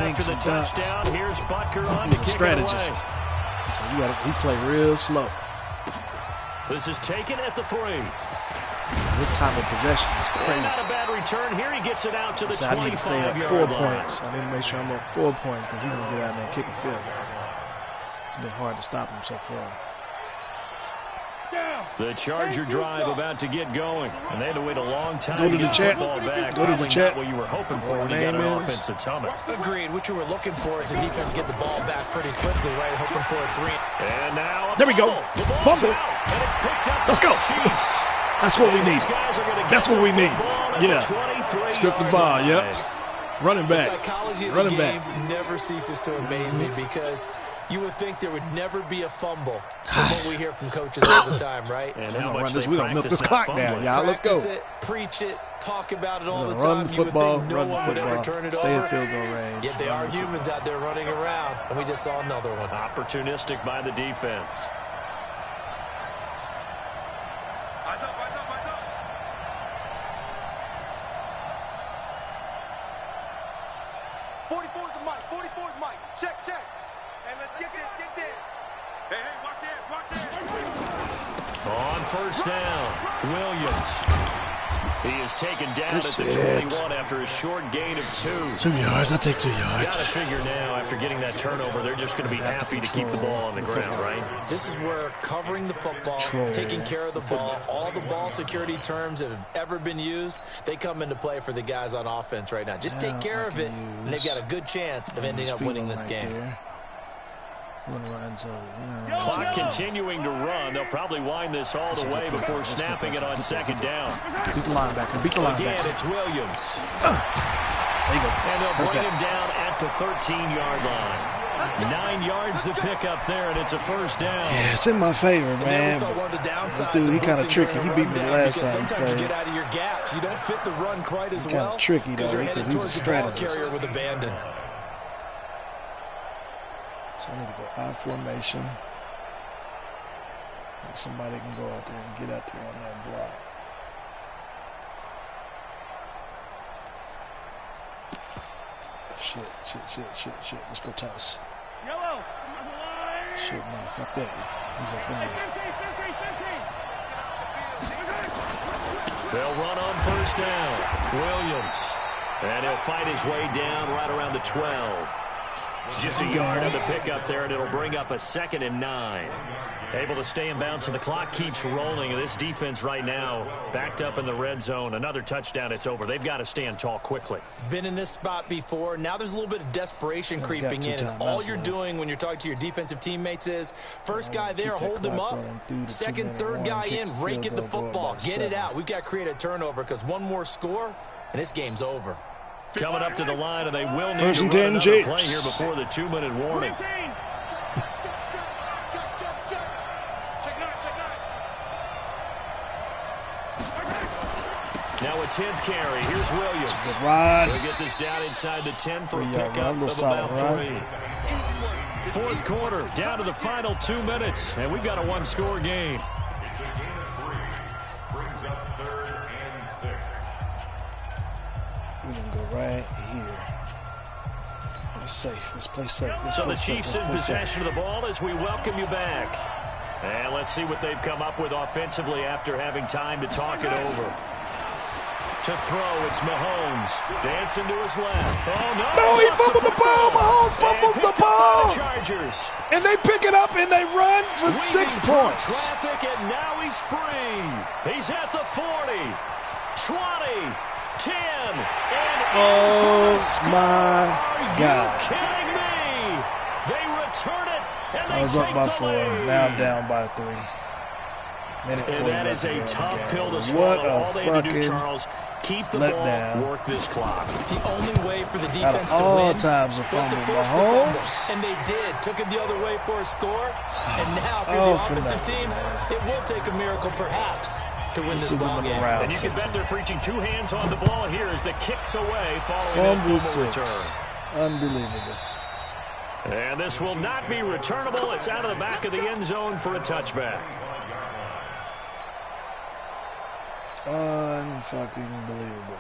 after the touchdown. Here's Butker on He's to a kick strategist. it away. So he play real slow. This is taken at the 3. This time of possession is crazy. Not a bad return here. He gets it out to the 25-yard line. I need to stay at 4 points. I need to make sure I'm at 4 points because he's going to get out there and kick a field goal. It's been hard to stop him so far. The Charger drive about to get going, and they had to wait a long time to get the football back. Go to the chat. What you were hoping for when you got an offense that's humming. Agreed. What you were looking for is the defense get the ball back pretty quickly, right? Hoping for a 3. And now there we go. Fumble. And it's picked up. Let's go. Chiefs. That's what we need. That's what we need. Yeah. Script the ball. Yep. Running back. The psychology of the game never ceases to amaze me because you would think there would never be a fumble from what we hear from coaches all the time, right? And how much we're going to milk this clock down, y'all. Let's go. Practice it, preach it, talk about it all the run time. The football, you would think no one would ever turn it stay over. in field goal range. Yet they are humans out there running around, and we just saw another one. Opportunistic by the defense. On first down, Williams. He is taken down at the 21 after a short gain of 2. 2 yards. I'll take 2 yards. Got to figure now, after getting that turnover, they're just going to be happy to keep the ball on the ground, right? This is where covering the football, taking care of the ball, all the ball security terms that have ever been used, they come into play for the guys on offense right now. Just take care of it, and they've got a good chance of ending up winning this game. Clock continuing to run. They'll probably wind this all the way before snapping it on second down. Beat the linebacker. Beat the linebacker. Again, it's Williams. There you go. And they'll bring him down at the 13-yard line. 9 yards to pick up there, and it's a first down. Yeah, it's in my favor, man. This dude, he kind of tricky. He beat me the last time he played. You get out of your gaps. You don't fit the run quite as well. Kind of tricky, though, you're headed because he's a towards the ball strategist. carrier with abandon. So I need to go I formation. Somebody can go out there and get out there on that block. Shit. Let's go toss. Yellow. Shit, no, fuck that. He's up in there. They'll run on first down. Williams. And he'll fight his way down right around the 12. Just a yard on the pickup there, and it'll bring up a 2nd and 9. Able to stay in bounds, and the clock keeps rolling. This defense right now backed up in the red zone. Another touchdown, it's over. They've got to stand tall quickly. Been in this spot before. Now there's a little bit of desperation creeping in. And all you're doing when you're talking to your defensive teammates is, first guy there, hold him up. Second, third guy in, rake at the football. Get it out. We've got to create a turnover because one more score, and this game's over. Coming up to the line, and they will need to run another play here before the 2-minute warning. Now a 10th carry. Here's Williams. They'll get this down inside the 10 for a pickup of about 3. Fourth quarter, down to the final 2 minutes, and we've got a one-score game. We're going to go right here. It's safe. Let's play safe. So the Chiefs in possession of the ball as we welcome you back. And let's see what they've come up with offensively after having time to talk it over. To throw, it's Mahomes. Dancing to his left. Oh, no. No, he fumbled the ball. Mahomes fumbles the ball. Chargers. And they pick it up and they run for 6 points. Traffic, and now he's free. He's at the 40, 20, 10, and oh my God! Are you kidding me? They return it, and they I was up by 4. lead. Now I'm down by 3. And that is a tough pill to swallow. All they had to do, Charles, keep the ball, work this clock. The only way for the defense to win was to force the fumble. And they did. Took it the other way for a score. And now for the offensive team, it will take a miracle perhaps to win this ball game. And you can bet they're preaching 2 hands on the ball here as the kicks away following that fumble return. Unbelievable. And this will not be returnable. It's out of the back of the end zone for a touchback. Unfucking believable.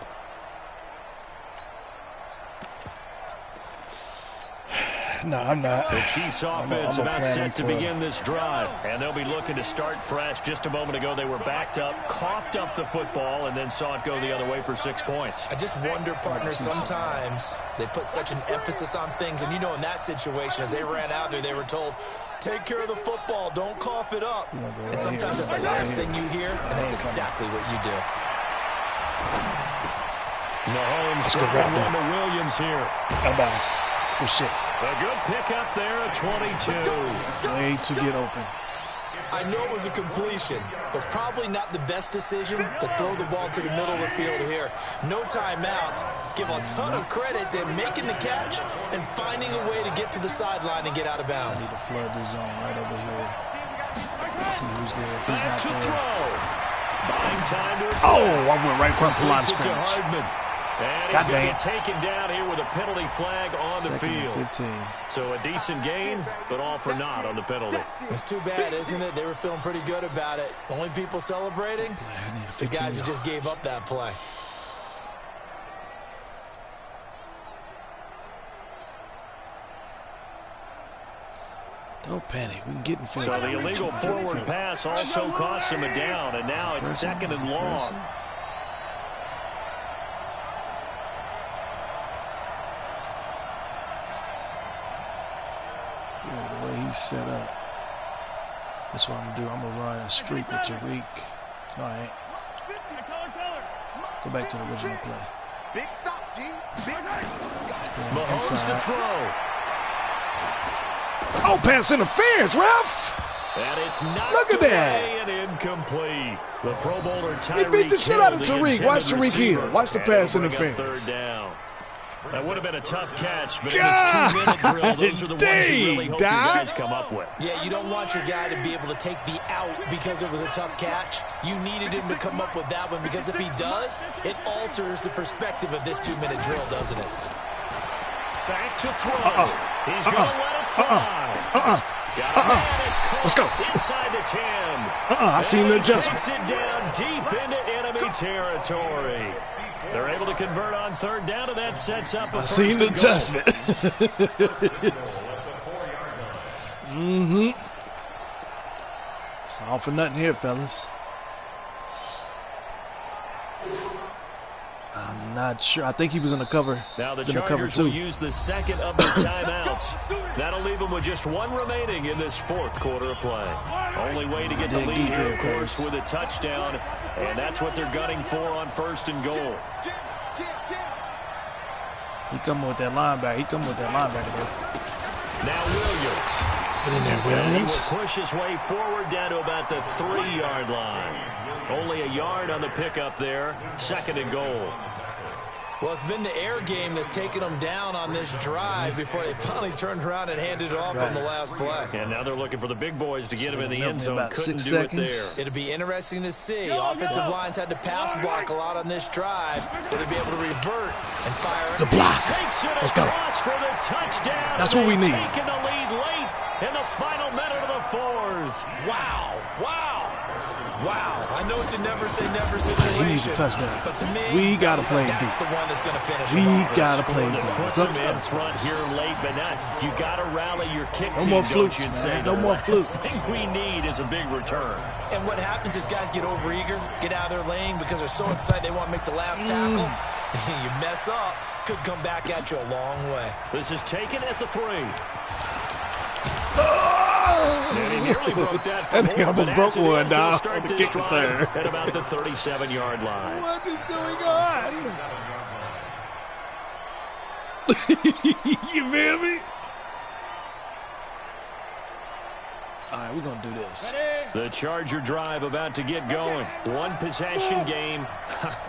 No, I'm not. The Chiefs offense I'm about set to for begin this drive. And they'll be looking to start fresh. Just a moment ago, they were backed up, coughed up the football, and then saw it go the other way for 6 points. I just wonder, partner, sometimes they put such an emphasis on things. And, you know, in that situation, as they ran out there, they were told, take care of the football, don't cough it up. And sometimes that's the last thing you hear, and that's exactly what you do. Mahomes grabbing one to Williams here. Good shit. A good pickup there, a 22. Way to get open. I know it was a completion, but probably not the best decision to throw the ball to the middle of the field here. No timeouts. Give a ton of credit to making the catch and finding a way to get to the sideline and get out of bounds. I need to flood the zone right over here. See who's there. Who's Back not to there. throw. Buying time to Oh, I went right across the line Completes it to scrimmage. Hardman. And he's going to be taken down here with a penalty flag on the field. 15. So a decent gain, but all for naught on the penalty. It's too bad, isn't it? They were feeling pretty good about it. Only people celebrating, the guys who just gave up that play. Don't panic. We can get in front. So the illegal forward pass also costs him a down, and now it's 2nd and long. The way he's set up. That's what I'm going to do. I'm going to run a streak with Tariq. All right. Go back to the original play. Big stop, G. Mahomes to throw. Oh, pass interference, ref! And it's knocked Look at that. away and incomplete. The Pro Bowler Tyreek He beat the shit out of Hill, Tariq. the Watch intended Tariq here. receiver, Watch the and pass it'll bring up interference. 3rd down. That would have been a tough catch, but in this 2-minute drill, those are the ones you really hope your guys come up with. Yeah, you don't want your guy to be able to take the out because it was a tough catch. You needed him to come up with that one because if he does, it alters the perspective of this 2-minute drill, doesn't it? Back to throw. He's going to let it fly. Let's go. Inside the 10. I seen the adjustment. Takes it down deep into enemy territory. They're able to convert on 3rd down, and that sets up a I seen the adjustment. It's all for nothing here, fellas. I'm not sure. I think he was in the cover. Now the He's in Chargers cover will use the 2nd of their timeouts. That'll leave them with just 1 remaining in this 4th quarter of play. Only way to get the lead here, of course, with a touchdown, and that's what they're gunning for on 1st and goal. He coming with that linebacker. There. Now Williams. Get in there, And he Williams. will push his way forward down to about the 3-yard line. Only a yard on the pickup there. 2nd and goal. Well, it's been the air game that's taken them down on this drive before they finally turned around and handed it off on the last play. And now they're looking for the big boys to get him in the end zone. About Couldn't 6 do seconds. it there. It'll be interesting to see. Offensive lines had to pass block a lot on this drive. Will they be able to revert and fire it? The block. Takes it Let's go. across for the touchdown. That's what we need. Taking the lead late in the final minute of the 4th. Wow. Wow. I know it's a never say never He needs situation. a touchdown. But to me, We gotta play that's deep. the one that's going to finish We them off. gotta play That deep. puts him in front here late, but not. You got to rally your kick No team, more don't flukes, you? man. Say No the more last flukes. thing we need is a big return. And what happens is guys get overeager, get out of their lane because they're so excited they want to make the last tackle. You mess up, could come back at you a long way. This is taken at the 3. And he nearly broke that I from think I home, but almost as broke it one is, he'll down start on the this kick drive return. at about the 37-yard line. What is going on? You feel me? All right, we're going to do this. The Charger drive about to get going. 1 possession game.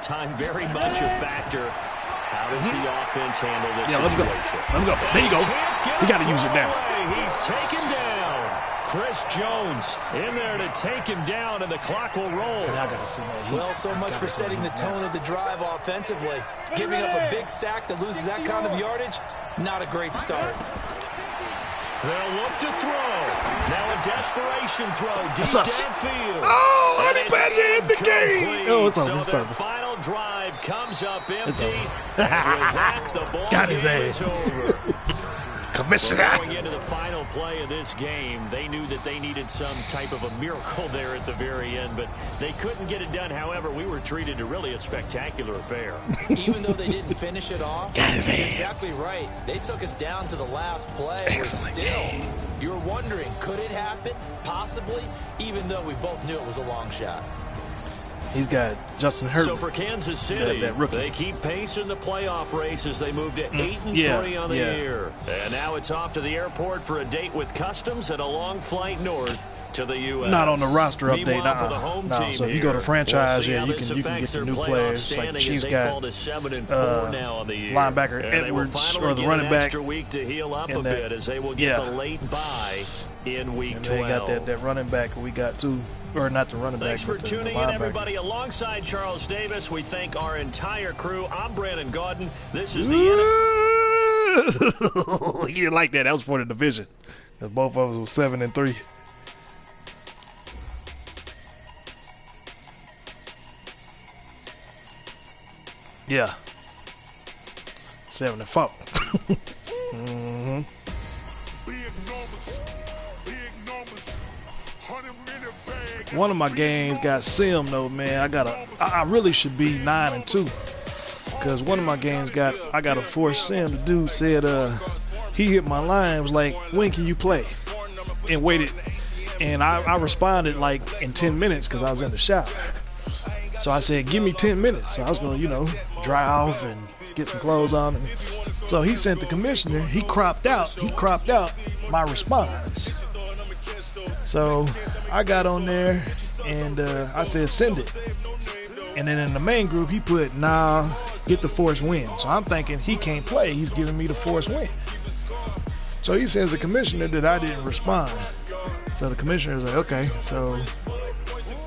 Time very much a factor. How does the offense handle this Let's go. situation? Let him go. There you go. We got to use it now. He's taken down. Chris Jones in there to take him down, and the clock will roll. I got to see that. Well, so much for setting the tone of the drive offensively. Giving up a big sack that loses that kind of yardage, not a great start. They'll look to throw. Now a desperation throw deep downfield. Oh, And Honey it's Badger hit the game. incomplete. Oh, it's over. So It's their over. final drive comes up empty. over. And with that, the ball Got his game ass. is over. commissioner. Well, going into the final play of this game, they knew that they needed some type of a miracle there at the very end, but they couldn't get it done. However, we were treated to really a spectacular affair. Even though they didn't finish it off, you're exactly right. They took us down to the last play. We're still, you were wondering, could it happen? Possibly, even though we both knew it was a long shot. He's got Justin Herbert. So for Kansas City, they keep pace in the playoff race as they move to 8-3 on the year. And now it's off to the airport for a date with Customs and a long flight north to the U.S. Not on the roster update. For the home team so you go to franchise, you can get the new players. Like Chiefs got now on the year. Linebacker Edwards, or the running back. Extra week to heal up a bit as they will get the late bye in week and 12. They got that running back we got too. Or not the running back. Thanks for tuning in, everybody. Alongside Charles Davis, we thank our entire crew. I'm Brandon Gaudin. This is the You didn't like that. That was for the division. Because both of us was 7-3. Yeah. 7-4. Mm-hmm. One of my games got sim though, man. I really should be 9-2, because one of my games I got a forced sim. The dude said he hit my line, was like, when can you play? And waited, and I responded like in 10 minutes because I was in the shower. So I said, give me 10 minutes. So I was gonna, dry off and get some clothes on. And so he sent the commissioner. He cropped out my response. So I got on there and I said, send it. And then in the main group, he put, nah, get the forced win. So I'm thinking he can't play. He's giving me the forced win. So he sends the commissioner that I didn't respond. So the commissioner is like, okay. So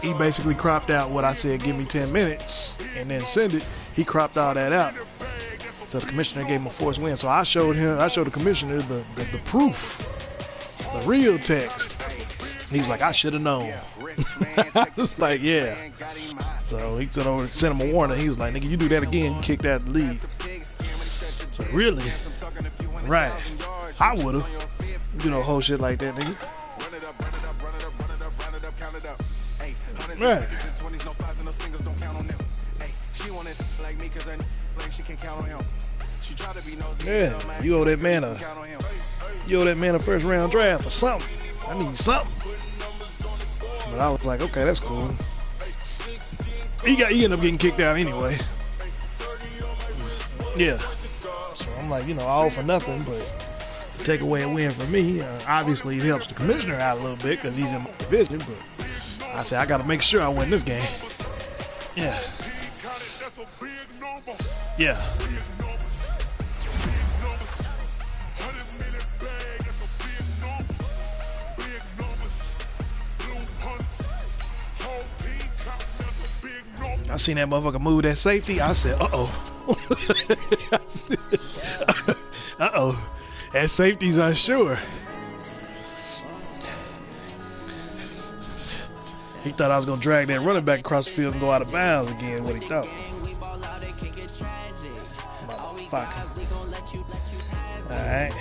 he basically cropped out what I said, give me 10 minutes, and then send it. He cropped all that out. So the commissioner gave him a forced win. So I showed the commissioner the proof, the real text. He was like, I should have known. I was like, yeah. So he sent him a warning. He was like, nigga, you do that again, you kick that out the league. So really? Right. I would have. Whole shit like that, nigga. Right. Yeah, you owe that man a first round draft or something. I need something. But I was like, okay, that's cool. He ended up getting kicked out anyway. Yeah. So I'm like, all for nothing, but to take away a win from me, obviously it helps the commissioner out a little bit because he's in my division, but I said, I got to make sure I win this game. Yeah. Yeah. I seen that motherfucker move that safety. I said, uh-oh. Uh-oh. That safety's unsure. He thought I was going to drag that running back across the field and go out of bounds again, what he thought. Motherfucker. Alright.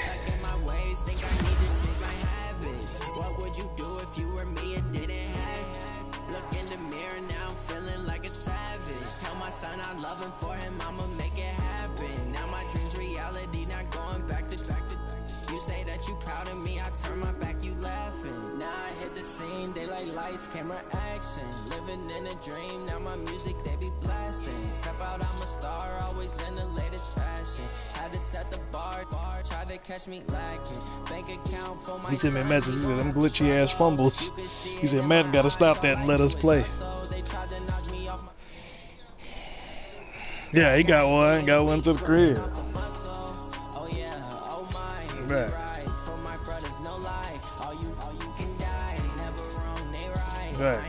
Lights, camera, action. Living in a dream. Now my music they be blasting. Step out, I'm a star. Always in the latest fashion. Had to set the bar. Try to catch me lacking. Bank account for my. He sent me a message. He said, them glitchy ass fumbles. He said, Madden got to stop that and let us play. Yeah, he got one. Got one to the crib. Right. Right.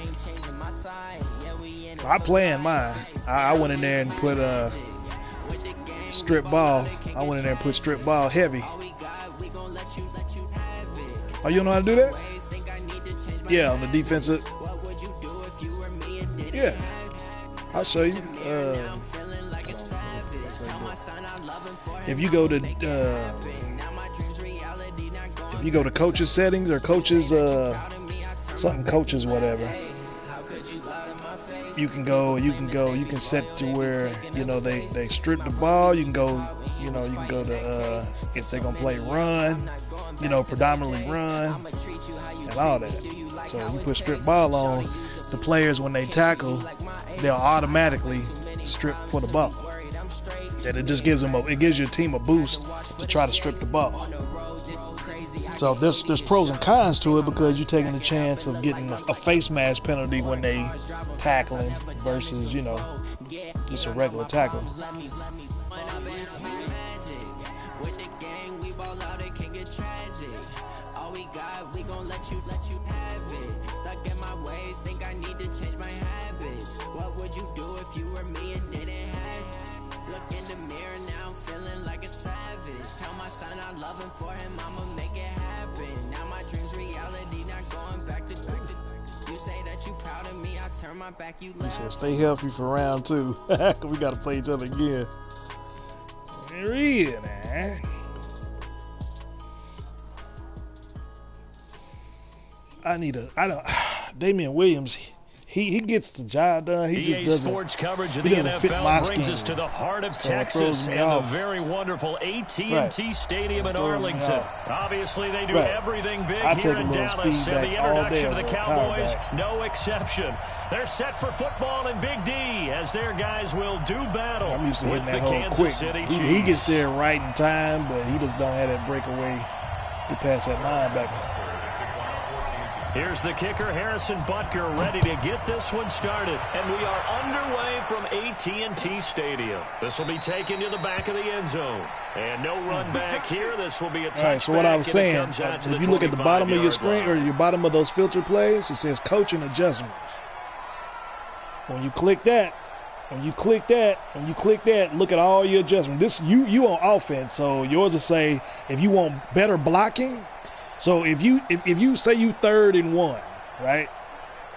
I planned mine. I went in there and put strip ball. I went in there and put strip ball heavy. Oh, you know how to do that? Yeah, on the defensive. Yeah, I'll show you. If you go to you go to coaches settings or coaches something coaches whatever. You can set to where, you know, they strip the ball. You can go, you can go to if they're gonna play run, you know, predominantly run and all that. So you put strip ball on, the players when they tackle, they'll automatically strip for the ball. And it just gives them it gives your team a boost to try to strip the ball. So there's pros and cons to it, because you're taking the chance of getting a face mask penalty when they tackling versus, you know, just a regular tackle. What would you do if you were me and didn't have? Look in the mirror now, I'm feeling like a savage. Tell my son I love him, for him I'ma make it happen. Now my dreams reality, not going back to. You say that you proud of me, I turn my back, you laugh. He said stay healthy for round 2. We gotta play each other again. Real, man. Damian Williams, he gets the job done. He just doesn't. Sports coverage of the NFL brings us to the heart of Texas and the very wonderful AT&T Stadium in Arlington. Obviously, they do everything big here in Dallas, and the introduction of the Cowboys, no exception. They're set for football in Big D as their guys will do battle with the Kansas City Chiefs. He gets there right in time, but he just don't have that breakaway to pass that linebacker. Here's the kicker, Harrison Butker, ready to get this one started. And we are underway from AT&T Stadium. This will be taken to the back of the end zone. And no run back here. This will be a touchback. All right, so what I was saying, if you look at the bottom of your screen or your bottom of those filter plays, it says coaching adjustments. When you click that, look at all your adjustments. This you on offense, so yours will say if you want better blocking. So if you say you 3rd and 1, right,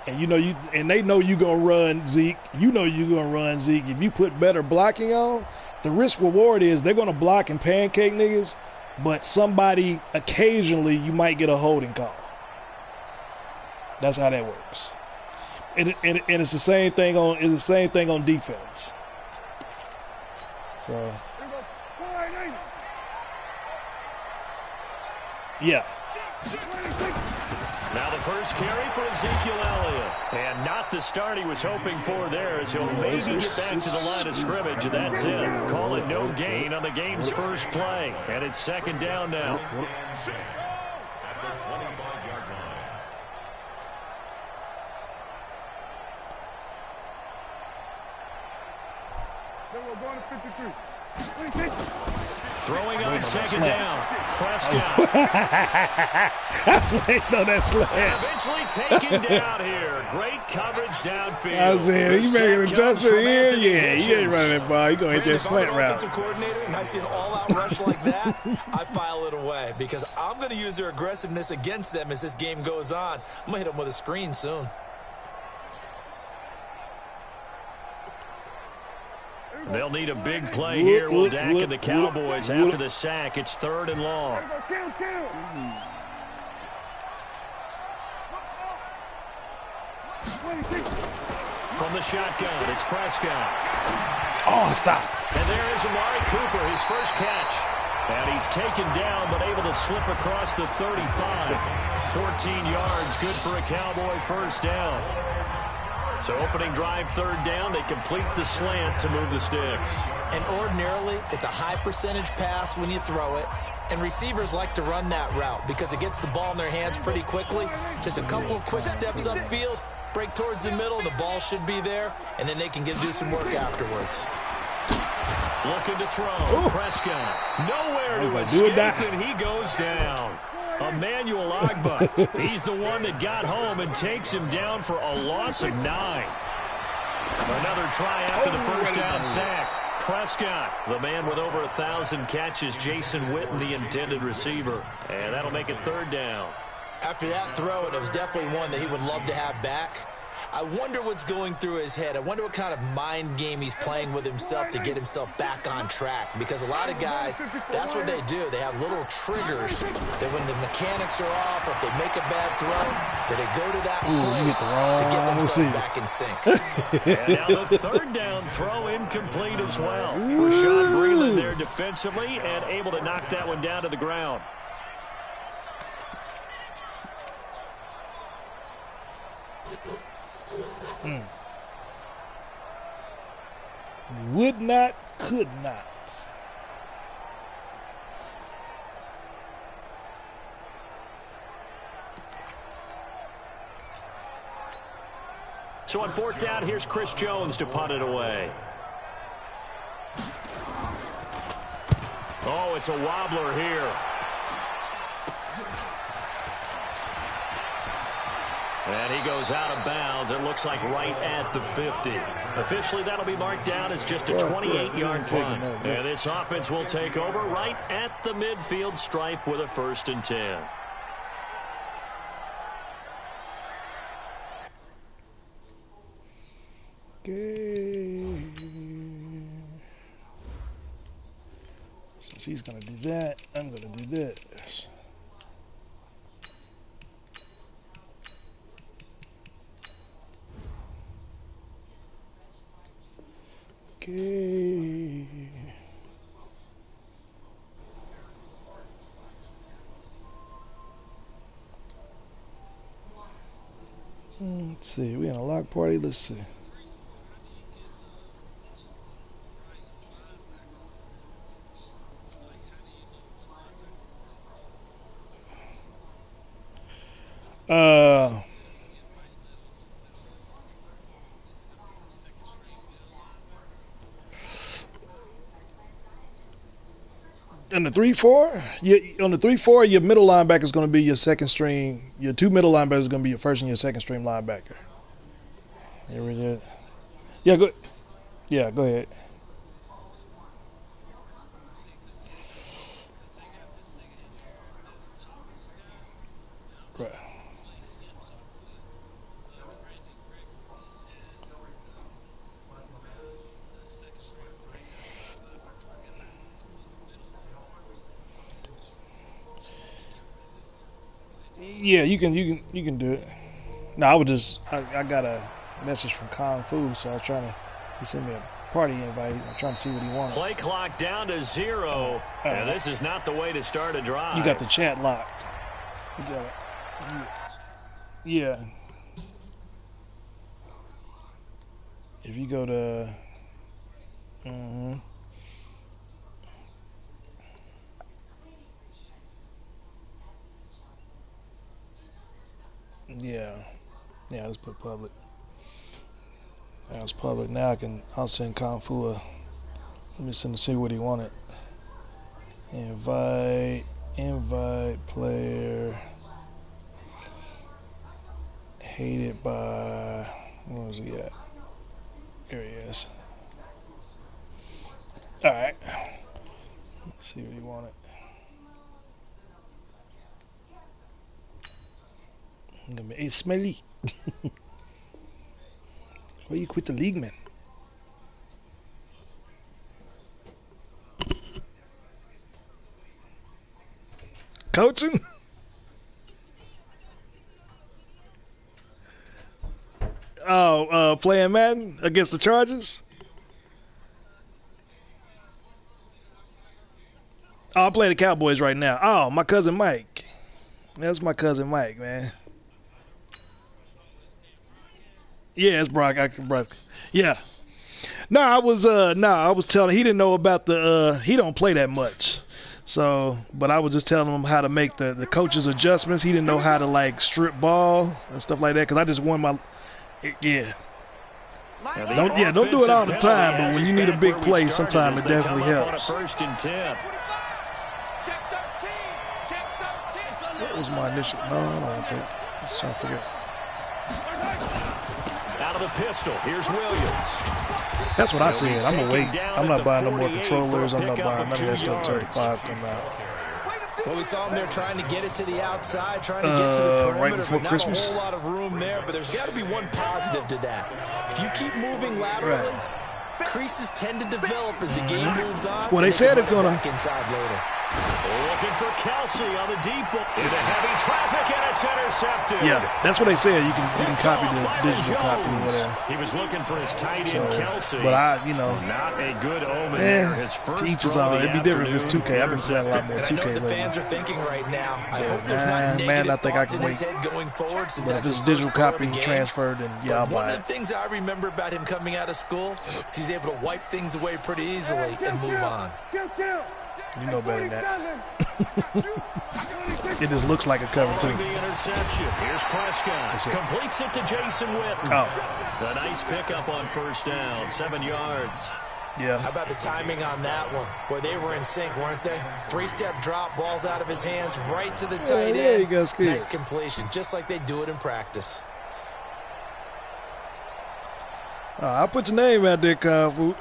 and they know you gonna run Zeke, If you put better blocking on, the risk reward is they're gonna block and pancake niggas, but somebody occasionally you might get a holding call. That's how that works. And it's the same thing on defense. So yeah. Now the first carry for Ezekiel Elliott. And not the start he was hoping for there, as he'll maybe get back to the line of scrimmage, and that's it. Call it no gain on the game's first play. And it's 2nd down now. Throwing on 2nd down, Prescott. No, that's eventually taken down here. Great coverage downfield. I said, he making an adjustment here? Yeah, he ain't running that ball. He going to hit that slant route. If I'm an offensive coordinator and I see an all-out rush like that, I file it away, because I'm going to use their aggressiveness against them as this game goes on. I'm going to hit them with a screen soon. They'll need a big play here. Will Dak and the Cowboys after the sack. It's 3rd and long. From the shotgun, it's Prescott. Oh, stop. And there is Amari Cooper, his first catch. And he's taken down, but able to slip across the 35. 14 yards, good for a Cowboy first down. So opening drive, 3rd down, they complete the slant to move the sticks. And ordinarily, it's a high percentage pass when you throw it. And receivers like to run that route because it gets the ball in their hands pretty quickly. Just a couple of quick steps upfield, break towards the middle, the ball should be there, and then they can do some work afterwards. Looking to throw. Prescott nowhere to escape, and he goes down. Emmanuel Ogbah, he's the one that got home and takes him down for a loss of 9. Another try after the first down sack. Prescott, the man with over 1,000 catches, Jason Witten, the intended receiver. And that'll make it 3rd down. After that throw, it was definitely one that he would love to have back. I wonder what's going through his head. I wonder what kind of mind game he's playing with himself to get himself back on track. Because a lot of guys, that's what they do. They have little triggers that when the mechanics are off, or if they make a bad throw, that they go to that place to get themselves back in sync. And now the third down throw incomplete as well. Rashad Breeland there defensively and able to knock that one down to the ground. Would not, could not. So on fourth down, here's Chris Jones to punt it away. Oh, it's a wobbler here. And he goes out of bounds. It looks like right at the 50. Officially, that'll be marked down as just a 28-yard punt. And this offense will take over right at the midfield stripe with a 1st and 10. Okay. Since he's going to do that, I'm going to do this. Okay. Let's see. We in a lock party. Let's see. On the 3-4, on the 3-4, your middle linebacker is going to be your second string. Your two middle linebackers is going to be your first and your second string linebacker. Here we go. Yeah, go. Yeah, go ahead. Right. Yeah, you can do it. No, I got a message from Kung Fu, so I was trying to, he sent me a party invite. I'm trying to see what he wanted. Play clock down to 0. And this is not the way to start a drive. You got the chat locked. You got it. Yeah. If you go to, yeah, let's put public. That was public. Now I'll send Kung Fu let me send to see what he wanted. Invite player. Hated by, where was he at? Here he is. Alright. Let's see what he wanted. I'm gonna be, hey, Smelly. Why you quit the league, man? Coaching? Oh, playing Madden against the Chargers? Oh, I'm playing the Cowboys right now. Oh, my cousin Mike. That's my cousin Mike, man. Yeah, it's Brock. Yeah. No, I was telling, he didn't know about the he don't play that much. So, but I was just telling him how to make the coach's adjustments. He didn't know how to like strip ball and stuff like that, cuz I just won my yeah. Don't do it all the time, but when you need a big play, sometimes it definitely helps. 1st and 10. What was my initial? No, I don't want that. Let's try to figure it out. Out of the pistol, here's Williams. That's what I said. I'm gonna wait. I'm not buying no more controllers. I'm not buying none of that stuff until the 5 come out. Well, we saw him there trying to get it to the outside, trying to get to the perimeter, right but not Christmas. a whole lot of room there. But there's got to be one positive to that. If you keep moving laterally, creases tend to develop as the game moves on. Well, they said it's going to. Inside later. Looking for Kelsey on the deep ball. Into heavy traffic, and it's intercepted. Yeah, that's what they said. You can copy the digital copy or whatever. He was looking for his tight end, Kelsey. But not a good omen there. His first throw of the it'd be different if it's 2K. I've been playing a lot more 2K. I know the fans are thinking right now. I hope there's not negative thoughts in his head going forward. Since that's his digital copy transferred, and yeah, I'll buy it. One of the things I remember about him coming out of school is he's able to wipe things away pretty easily and move on. You know better than that. It just looks like a cover, too. The interception. Here's Prescott. Completes it to Jason Witten. Oh. A nice pickup on first down. 7 yards. Yeah. How about the timing on that one? Boy, they were in sync, weren't they? 3-step drop, balls out of his hands, right to the tight end. Nice completion, just like they do it in practice. I'll put your name out there, Kyle Food.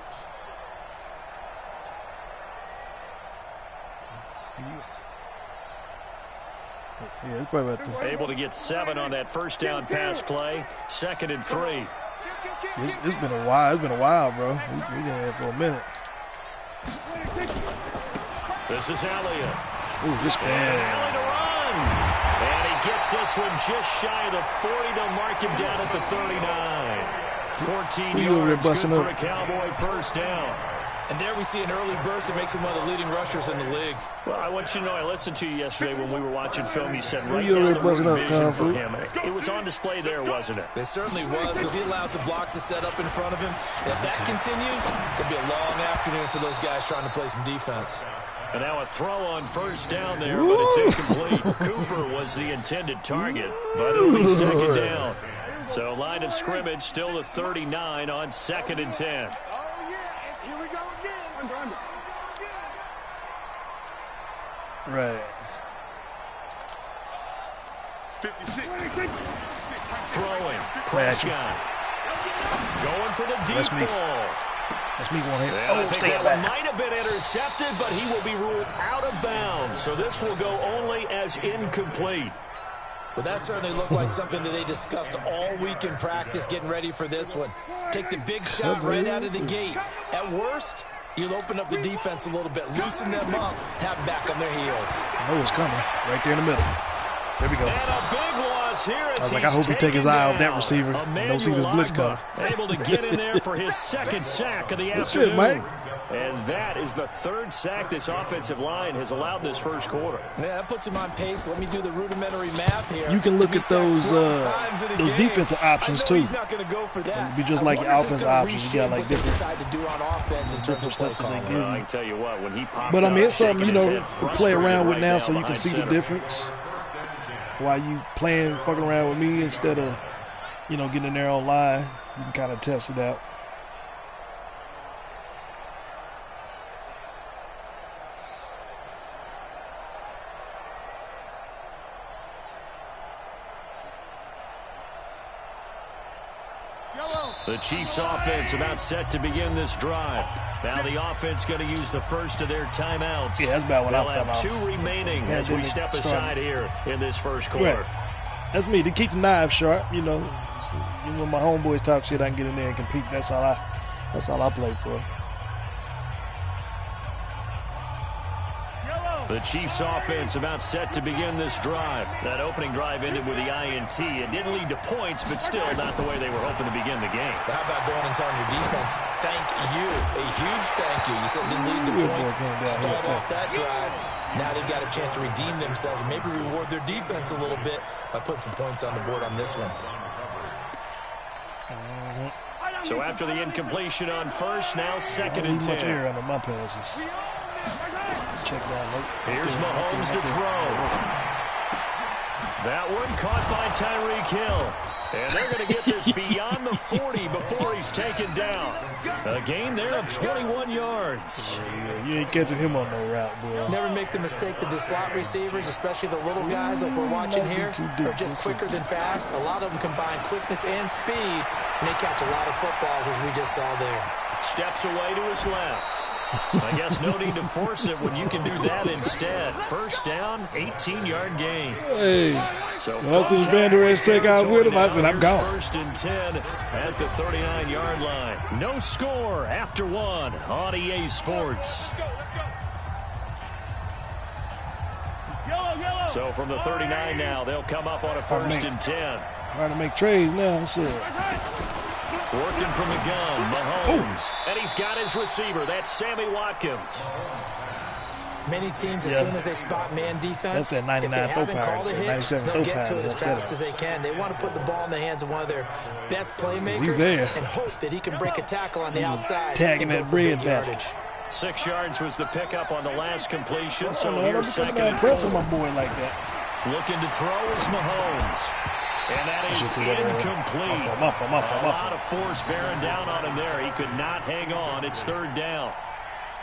Yeah, it's probably about able to get 7 on that first down pass play. 2nd and 3. It's been a while. It's been a while, bro. We been here for a minute. This is Elliott. Ooh, this man. Elliott to run. And he gets this one just shy of the 40 to mark him down at the 39. 14 yards, good for a Cowboy first down. And there we see an early burst that makes him one of the leading rushers in the league. Well, I want you to know, I listened to you yesterday when we were watching film. You said right down the road vision for him. It was on display there, wasn't it? It certainly was, because he allows the blocks to set up in front of him. And if that continues, it'll be a long afternoon for those guys trying to play some defense. And now a throw on first down there, but it's incomplete. Cooper was the intended target, but it'll be 2nd down. So line of scrimmage still the 39 on 2nd and 10. Right. 56. Throwing. Prescott. Going for the deep ball. That's me going here. I think that one might have been intercepted, but he will be ruled out of bounds. So this will go only as incomplete. Well, that certainly looked like something that they discussed all week in practice getting ready for this one. Take the big shot right out of the gate. At worst, you'll open up the defense a little bit, loosen them up, have them back on their heels. I know it's coming. Right there in the middle. There we go. And a big loss here as I was like, I hope he takes his eye off that receiver. Don't see this blitz coming. Able to get in there for his 2nd sack of the afternoon. It, Mike. And that is the 3rd sack this offensive line has allowed this first quarter. Yeah, that puts him on pace. Let me do the rudimentary math here. You can look at those defensive options too. He's not going to go for that. It'd be just like your offensive options. You got like different decide to do on offense in terms of play calling. I can tell you what, when he popped but I mean, it's something to play around with right now, so you can see the difference. While you fucking around with me instead of, getting in there online, you can kind of test it out. The Chiefs offense about set to begin this drive. Now the offense going to use the first of their timeouts. Yeah, that's about what They'll I'm have 2 remaining as we step aside here in this first quarter. Right. That's me, to keep the knives sharp, When my homeboys talk shit, I can get in there and compete. That's all I play for. The Chiefs offense about set to begin this drive. That opening drive ended with the INT. It didn't lead to points, but still not the way they were hoping to begin the game. How about going and telling your defense, thank you, a huge thank you. You said it didn't lead to points. Start off that drive. Now they've got a chance to redeem themselves and maybe reward their defense a little bit by putting some points on the board on this one. So after the incompletion on first, now 2nd and 10. Under my passes. Check that out. Here's Mahomes to throw. That one caught by Tyreek Hill. And they're going to get this beyond the 40 before he's taken down. A gain there of 21 yards. Yeah, you ain't catching him on no route, boy. Never make the mistake that the slot receivers, especially the little guys like we're watching here, are just quicker than fast. A lot of them combine quickness and speed, and they catch a lot of footballs, as we just saw there. Steps away to his left. I guess no need to force it when you can do that instead. First down, 18-yard gain. Hey, so I see Van Der Esch take out with him. I said, I'm gone. First and 10 at the 39-yard line. No score after one on EA Sports. So from the 39 now, they'll come up on a first and 10. Trying to make trades now. So. Working from the gun, Mahomes. And he's got his receiver. That's Sammy Watkins. Many teams, as soon as they spot man defense, if they haven't called a hit, they'll get to it as fast as they can. They want to put the ball in the hands of one of their best playmakers and hope that he can break a tackle on the outside and go for big yardage. 6 yards was the pickup on the last completion, so here's second and pressing my boy like that. Looking to throw is Mahomes. And that is incomplete. A lot of force bearing down on him there. He could not hang on. It's third down.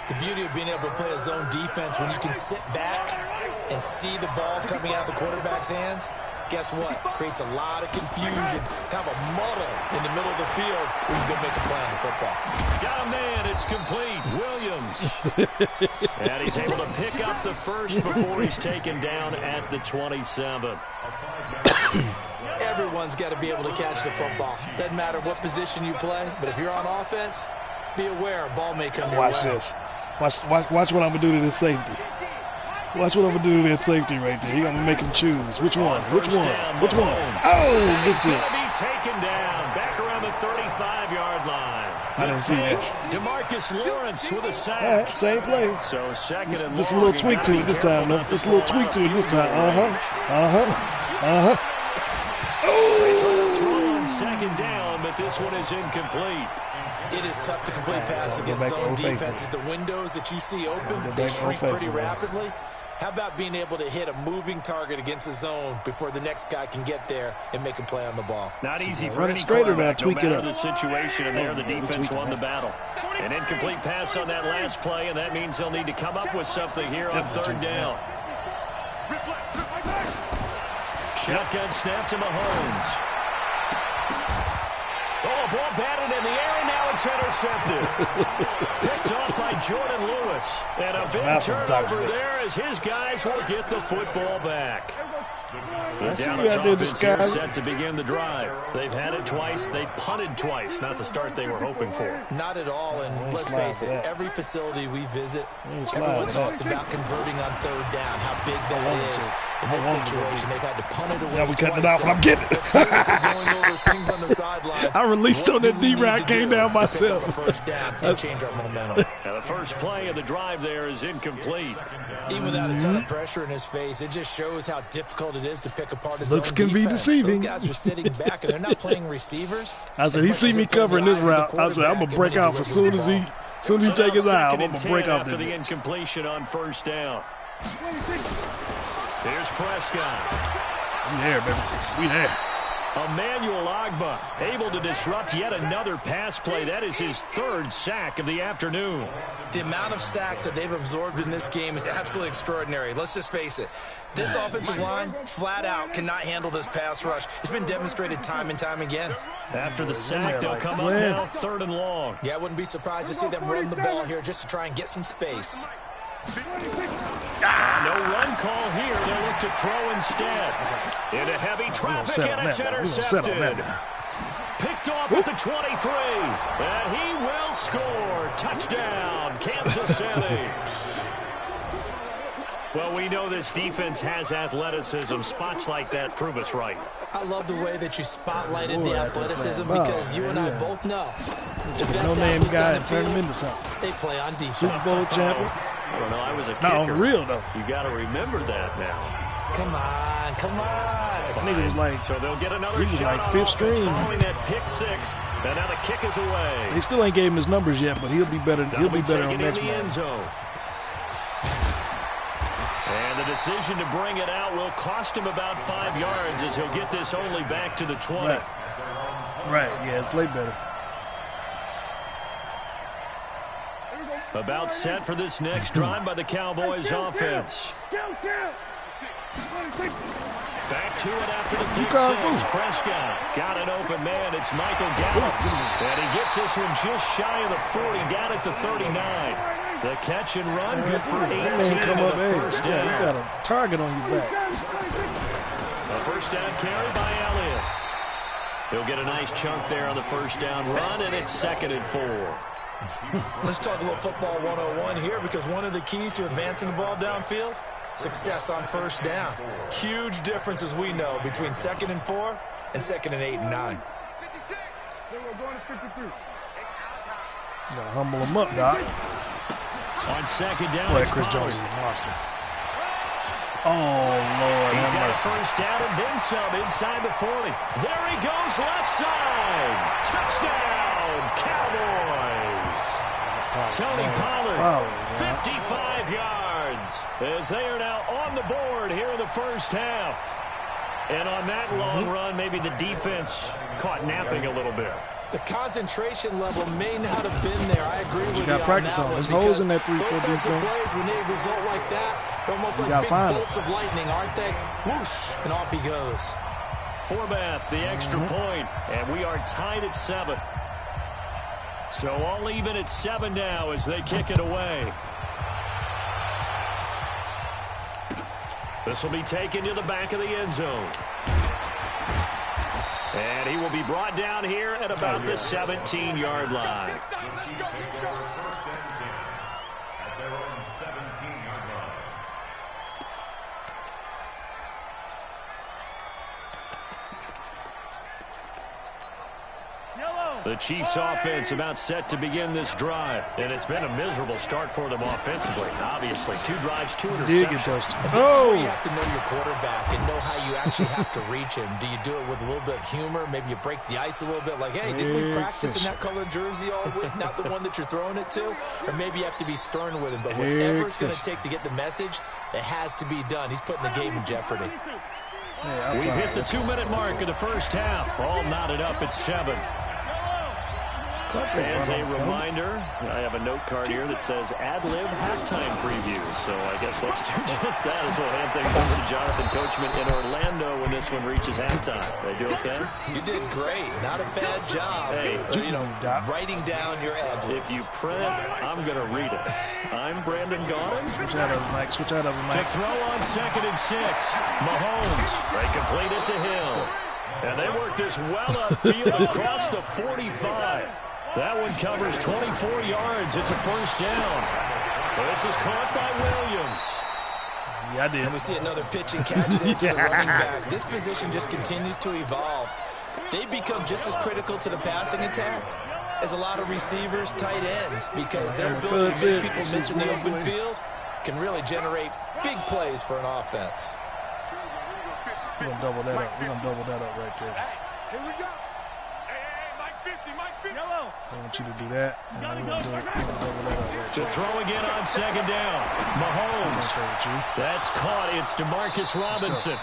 The beauty of being able to play a zone defense when you can sit back and see the ball coming out of the quarterback's hands, guess what? Creates a lot of confusion, kind of a muddle in the middle of the field when you go make a play on the football. Got a man. It's complete. Williams. And he's able to pick up the first before he's taken down at the 27. Everyone's got to be able to catch the football. Doesn't matter what position you play, but if you're on offense, be aware a ball may come your way. Watch this. Watch what I'm going to do to this safety. Watch what I'm going to do to that safety right there. You're going to make him choose. Which one? Which one? Which one? Oh, this is going to be taken down back around the 35-yard line. I didn't see that. DeMarcus Lawrence with a sack. All right, same play. So second and just a little tweak to it this time, though. Just a little tweak to it this time. They try to throw on second down, but this one is incomplete. It is tough to complete passes against zone defenses. The windows that you see open, they shrink pretty rapidly. How about being able to hit a moving target against a zone before the next guy can get there and make a play on the ball? Not easy for any quarterback, no matter the situation, and there the defense won the battle. An incomplete pass on that last play, and that means they'll need to come up with something here on third down. Shotgun snap to Mahomes. Oh, ball batted in the air, and now it's intercepted. Picked off by Jordan Lewis. And a big turnover there as his guys will get the football back. The Dallas offense here set to begin the drive. They've had it twice. They've punted twice. Not the start they were hoping for. Not at all. And let's face it, every facility we visit, everyone talks about converting on third down, how big that is. In this situation, they've had to punt it away. Yeah, we cutting it out, but I'm getting it. I released on that D-Rock, came down myself. First down and change our momentum. Now the first play of the drive there is incomplete. Even without a ton of pressure in his face, it just shows how difficult it is to pick apart his Looks own can defense. be deceiving. Those guys are sitting back, and they're not playing receivers. I said, he see me covering this route. I said, I'm going to break off as soon as he take his eye. I'm going to break off after the incompletion on first down. Here's Prescott. We there, baby. We there. Emmanuel Ogbah able to disrupt yet another pass play. That is his third sack of the afternoon. The amount of sacks that they've absorbed in this game is absolutely extraordinary. Let's just face it. This offensive line, flat out, cannot handle this pass rush. It's been demonstrated time and time again. After the sack, they'll come up now, third and long. Yeah, I wouldn't be surprised to see them run the ball here just to try and get some space. No run call here. They'll look to throw instead. Into heavy traffic, and it's intercepted. Picked off at the 23. And he will score. Touchdown, Kansas City. Well, we know this defense has athleticism. Spots like that prove us right. I love the way that you spotlighted the athleticism because you and I both know the best no-name guy and turn him into something. They play on defense. Super Bowl champion. I don't know. I was a kicker. Not on the real, though. You got to remember that now. Come on, come on. Nigga was like, so they'll get another shot like fifth string. Following that pick six. And now the kick is away. They still ain't gave him his numbers yet, but he'll be better. He'll be better on next in the end zone. And the decision to bring it out will cost him about 5 yards as he'll get this only back to the 20. Right. Yeah, play better. About set for this next drive by the Cowboys offense. Back to it after the pick six. Prescott got an open man. It's Michael Gallup. And he gets this one just shy of the 40, down at the 39. The catch and run, good for 18 come and up, a first down. You got a target on your back. A first down carry by Elliott. He'll get a nice chunk there on the first down run, and it's 2nd and 4. Let's talk a little football 101 here, because one of the keys to advancing the ball downfield, success on first down. Huge difference, as we know, between 2nd and 4 and 2nd and 8 and 9. You gotta humble him up, Doc. On 2nd down, Boy, it's Chris Jones Pollard. is a monster. Oh, Lord. He's got a mercy. first down and then some inside the 40. There he goes, left side. Touchdown, Cowboys. Tony Pollard, 55 yards, as they are now on the board here in the first half. And on that long run, maybe the defense caught napping a little bit. The concentration level may not have been there. I agree with you got on practice that on. one. There's holes in that Those 3-4 types of defense. plays, when they result like that, they're almost like big bolts of lightning, aren't they? Whoosh, and off he goes. Forbath, the extra point, and we are tied at 7. So all even at 7 now as they kick it away. This will be taken to the back of the end zone. And he will be brought down here at about the 17-yard line. The Chiefs offense about set to begin this drive. And it's been a miserable start for them offensively. Obviously, 2 drives, 2 interceptions. This is where you have to know your quarterback and know how you actually have to reach him. Do you do it with a little bit of humor? Maybe you break the ice a little bit, like, hey, didn't we practice in that color jersey all week, not the one that you're throwing it to? Or maybe you have to be stern with him. But whatever it's going to take to get the message, it has to be done. He's putting the game in jeopardy. We've hit the 2-minute mark of the first half. All knotted up at 7. Fans, a reminder, I have a note card here that says ad-lib halftime preview. So I guess let's do just that as we'll hand things over to Jonathan Coachman in Orlando when this one reaches halftime. They do okay? You did great. Not a bad job. Hey, writing down your ad-libs. If you print, I'm going to read it. I'm Brandon Gaudin. Switch out of him, Mike. Switch out of him, Mike. To throw on 2nd and 6. Mahomes. They complete it to Hill. And they work this well upfield across the 45. That one covers 24 yards. It's a first down. This is caught by Williams. Yeah, I did. And we see another pitch and catch there to the running back. This position just continues to evolve. They become just as critical to the passing attack as a lot of receivers, tight ends, because their ability to make people miss in the open field can really generate big plays for an offense. We're going to double that up. We're going to double that up right there. Here we go. I want you to do that. And we're going to double that up right To throw again on 2nd down. Mahomes. That's caught. It's DeMarcus Robinson.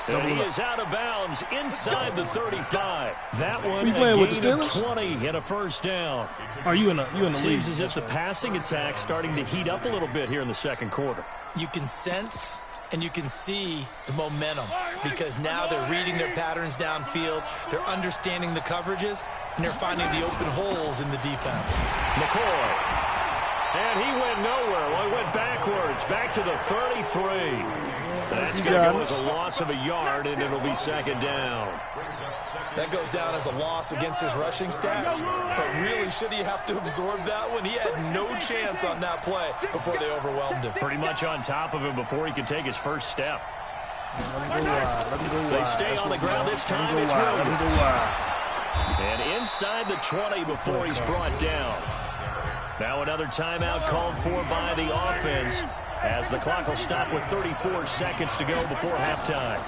And he is out of bounds inside the 35. That one a gain of 20 and a first down. Are you in the lead? Seems as if the passing attack's starting to heat up a little bit here in the second quarter. You can sense and you can see the momentum, because now they're reading their patterns downfield, they're understanding the coverages, and they're finding the open holes in the defense. McCoy. And he went nowhere. Well, he went backwards, back to the 33. That's going to go as a loss of a yard, and it'll be 2nd down. That goes down as a loss against his rushing stats. But really, should he have to absorb that one? He had no chance on that play before they overwhelmed him. Pretty much on top of him before he could take his first step. They stay on the ground this time. It's Williams. And inside the 20 before he's brought down. Now another timeout called for by the offense, as the clock will stop with 34 seconds to go before halftime.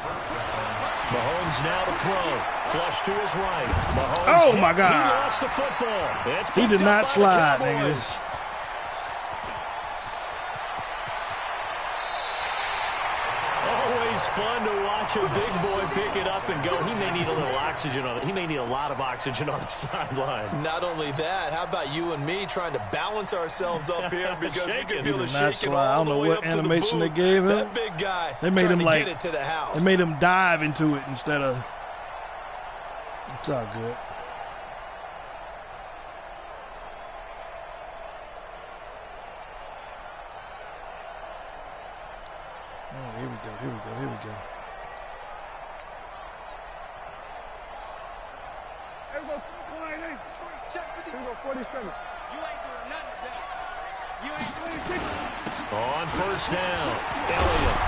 Mahomes now to throw. Flush to his right. Mahomes. Oh, my God. He lost the football. He did not slide, nigga. Always fun to watch a big boy pick it up and go. He may need a little oxygen on it. He may need a lot of oxygen on the sideline. Not only that, how about you and me trying to balance ourselves up here, because you can feel the shaking all the way up to the booth. They gave him. That big guy they made him to like get it to the house. They made him dive into it instead of. It's all good. On first down, Elliott.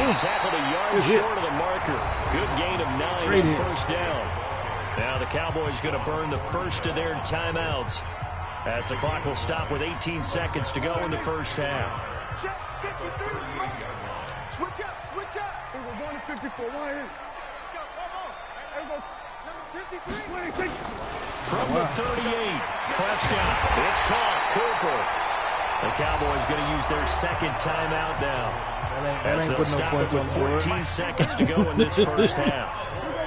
He's tackled a yard short of the marker. Good gain of 9 on first down. Now the Cowboys going to burn the first of their timeouts as the clock will stop with 18 seconds to go in the first half. Switch up, switch up. We're going to 54. Let's go, come on. Number 53. From the 38, Prescott. It's caught. Cooper. The Cowboys going to use their second timeout now. As they'll stop it with 14 seconds to go in this first half.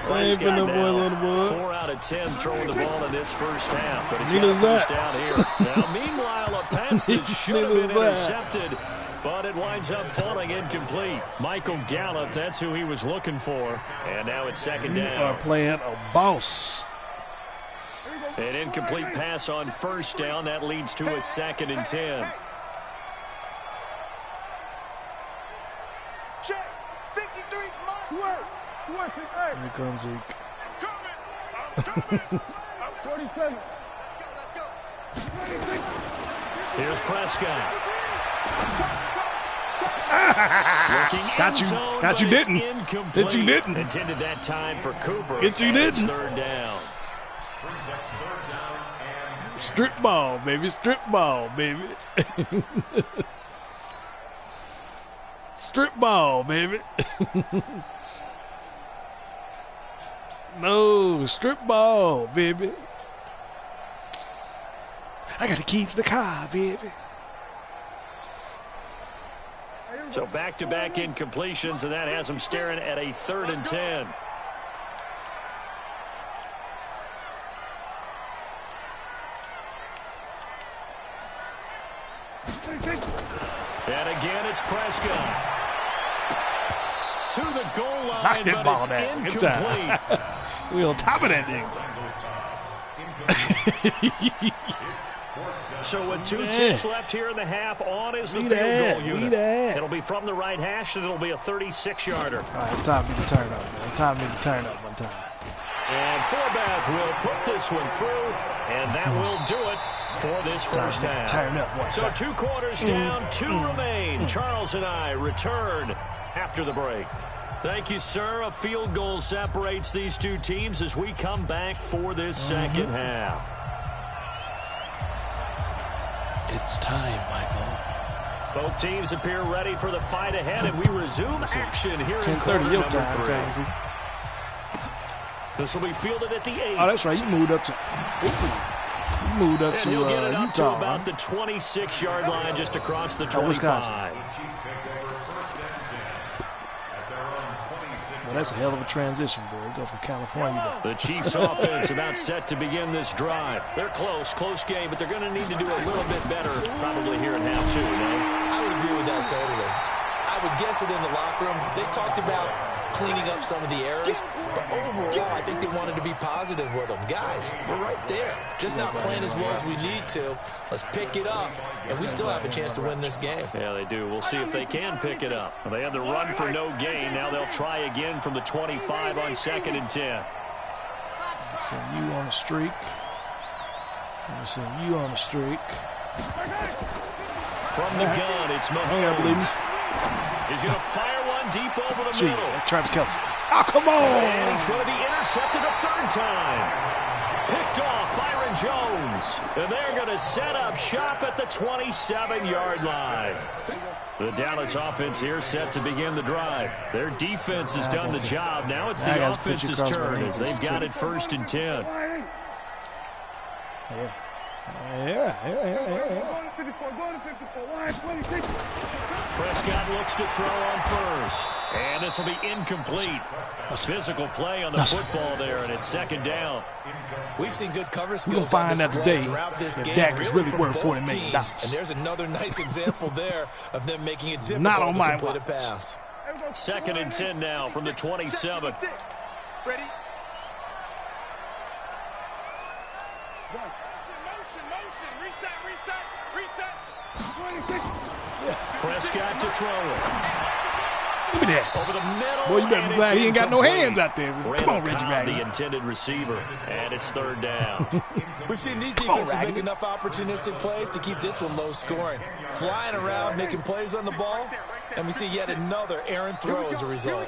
Prescott now, 4 out of 10 throwing the ball in this first half. But he's got a first down here. Now, meanwhile, a pass that should have been intercepted, but it winds up falling incomplete. Michael Gallup, that's who he was looking for. And now it's second down. You are playing a boss. An incomplete pass on first down. That leads to a 2nd and 10. Check. 53 Here comes Zeke. I'm coming. 47. Let's go. Here's Prescott. Got you didn't. That you didn't. Intended that time for Cooper. That you didn't. Third down. Strip ball, baby. Strip ball, baby. Strip ball, baby. No, strip ball, baby. I got the keys to the car, baby. So back-to-back incompletions, and that has them staring at a 3rd and 10. And again, it's Prescott. To the goal line, Knock that but ball it's down. incomplete. We on top of that thing. So with 2 ticks left here in the half, on is the field goal unit. It'll be from the right hash, and it'll be a 36-yarder. All right, it's time for me to turn up, man. It's time for me to turn up one time. And Forbath will put this one through, and that will do it for this first half. Turn up one So time. 2 quarters down, 2 remain. Charles and I return after the break. Thank you, sir. A field goal separates these 2 teams as we come back for this second half. It's time, Michael. Both teams appear ready for the fight ahead, and we resume action here in 10:30 quarter your number time. 3. This will be fielded at the 8. Oh, that's right. You moved up to. You moved up And to he'll get it up to Utah. about the 26-yard line, just across the Wisconsin. 25. Well, that's a hell of a transition, boy. Go from California to. The Chiefs offense about set to begin this drive. They're close game, but they're going to need to do a little bit better probably here in half 2, you know? I would agree with that totally. I would guess it in the locker room. They talked about cleaning up some of the errors, but overall, I think they wanted to be positive with them. Guys, we're right there. Just not playing as well as we need to. Let's pick it up, and we still have a chance to win this game. Yeah, they do. We'll see if they can pick it up. They had the run for no gain. Now they'll try again from the 25 on 2nd and 10. Send you on a streak. Send you on a streak. From the gun, it's Mahomes. He's going to fire one deep over the middle. Travis Kelce. Oh, come on! And he's going to be intercepted a 3rd time. Picked off Byron Jones. And they're going to set up shop at the 27-yard line. The Dallas offense here set to begin the drive. Their defense has done the job. Now it's the offense's turn as they've got it 1st and 10. Yeah. Prescott looks to throw on first. And this will be incomplete. A physical play on the football there, and it's 2nd down. We've seen good cover We'll skills find on that display today throughout this if game. Dak is really from worth both $40 million. teams. And there's another nice example there of them making it difficult Not on to my complete a watch. pass. 2nd and 10 now from the 27. Ready? Motion. Reset. Prescott to throw it. Look at that. Over the middle. Boy, you better be glad he ain't got no hands out there. Come on, Reggie Cobb, Ragland. the intended receiver, and it's third down. We've seen these defenses make enough opportunistic plays to keep this one low scoring. Flying around, making plays on the ball, and we see yet another errant throw as a result.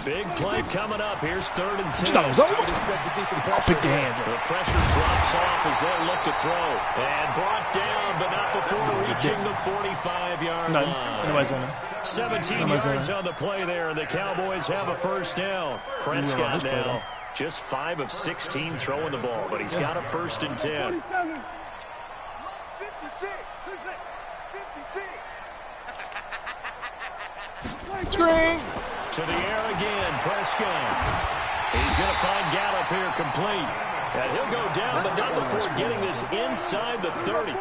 Big play coming up. Here's 3rd and 10. I would expect to see some pressure. Pick your hands up. The pressure drops off as they'll look to throw. And brought down, but not before reaching the 45-yard line. Nobody's on that. 17 yards on the play there, and the Cowboys have a first down. Prescott now just 5 of 16 throwing the ball, but he's got a 1st and 10. 56. Screen. To the air again, Prescott. He's going to find Gallup here complete. And he'll go down, but not before getting this inside the 30.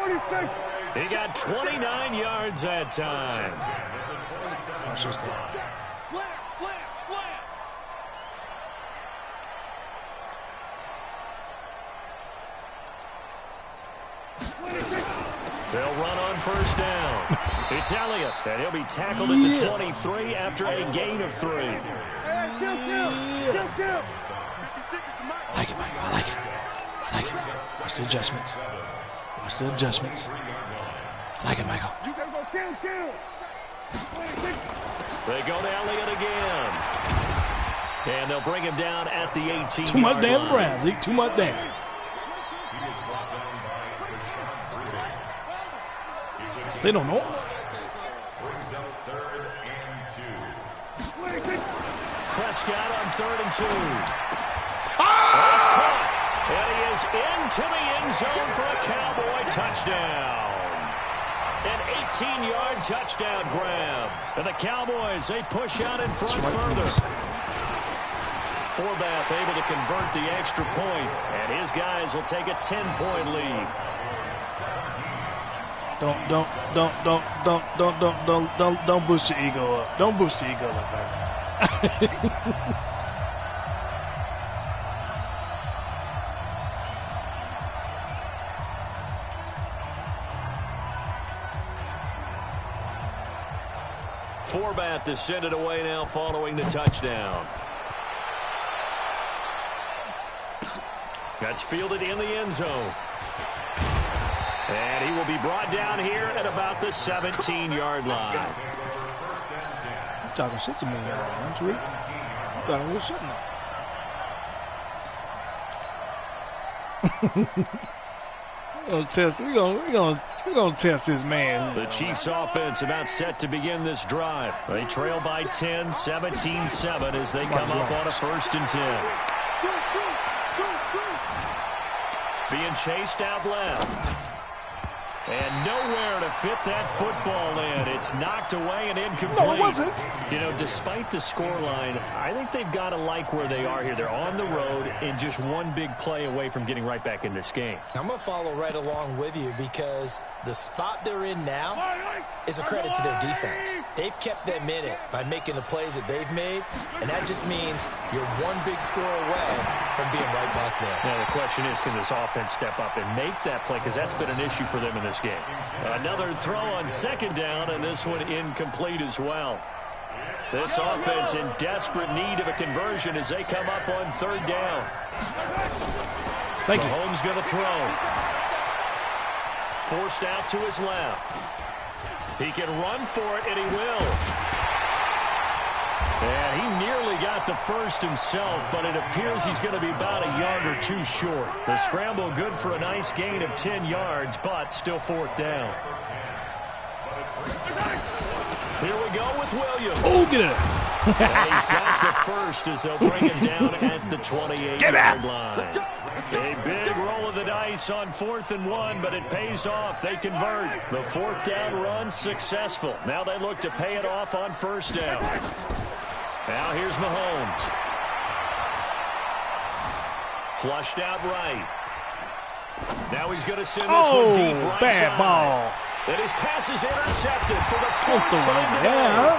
He got 29 yards that time. Slam. They'll run on 1st down. It's Elliott, and he'll be tackled at the 23 after a gain of 3. I like it, Michael. I like it. Watch the adjustments. I like it, Michael. You gotta go kill. They go to Elliott again. And they'll bring him down at the 18-yard line. Too much dance, Brown, Zeke. Too much dance. They don't know. Prescott on 3rd and 2. That's caught. And he is into the end zone for a Cowboy touchdown. An 18-yard touchdown grab. And the Cowboys, they push out in front further. Forbath able to convert the extra point, and his guys will take a 10-point lead. Don't boost your ego up. Don't boost your ego up, man. Forbath to send it away now following the touchdown. That's fielded in the end zone. And he will be brought down here at about the 17-yard line. I'm talking shit to me now, aren't you? I'm talking real shit now. We're gonna test this man. The Chiefs offense about set to begin this drive. They trail by 10, 17-7 as they come up on a 1st and 10. Being chased out left. And nowhere to fit that football in. It's knocked away and incomplete. No, it wasn't. You know, despite the scoreline, I think they've got to like where they are here. They're on the road and just one big play away from getting right back in this game. I'm going to follow right along with you because the spot they're in now is a credit to their defense. They've kept them in it by making the plays that they've made, and that just means you're one big score away from being right back there. Now, the question is, can this offense step up and make that play? Because that's been an issue for them in this game. Another throw on 2nd down, and this one incomplete as well. This offense in desperate need of a conversion as they come up on 3rd down. Thank you. Mahomes going to throw. Forced out to his left. He can run for it, and he will. And he nearly got the first himself, but it appears he's going to be about a yard or 2 short. The scramble good for a nice gain of 10 yards, but still 4th down. Here we go with Williams. Oh, get it. He's got the first as they'll bring him down at the 28-yard line. A big roll of the dice on 4th and 1, but it pays off. They convert. The 4th down run successful. Now they look to pay it off on 1st down. Now here's Mahomes. Flushed out right. Now he's going to send this one deep right bad side. ball. And his pass is intercepted for the 4th time.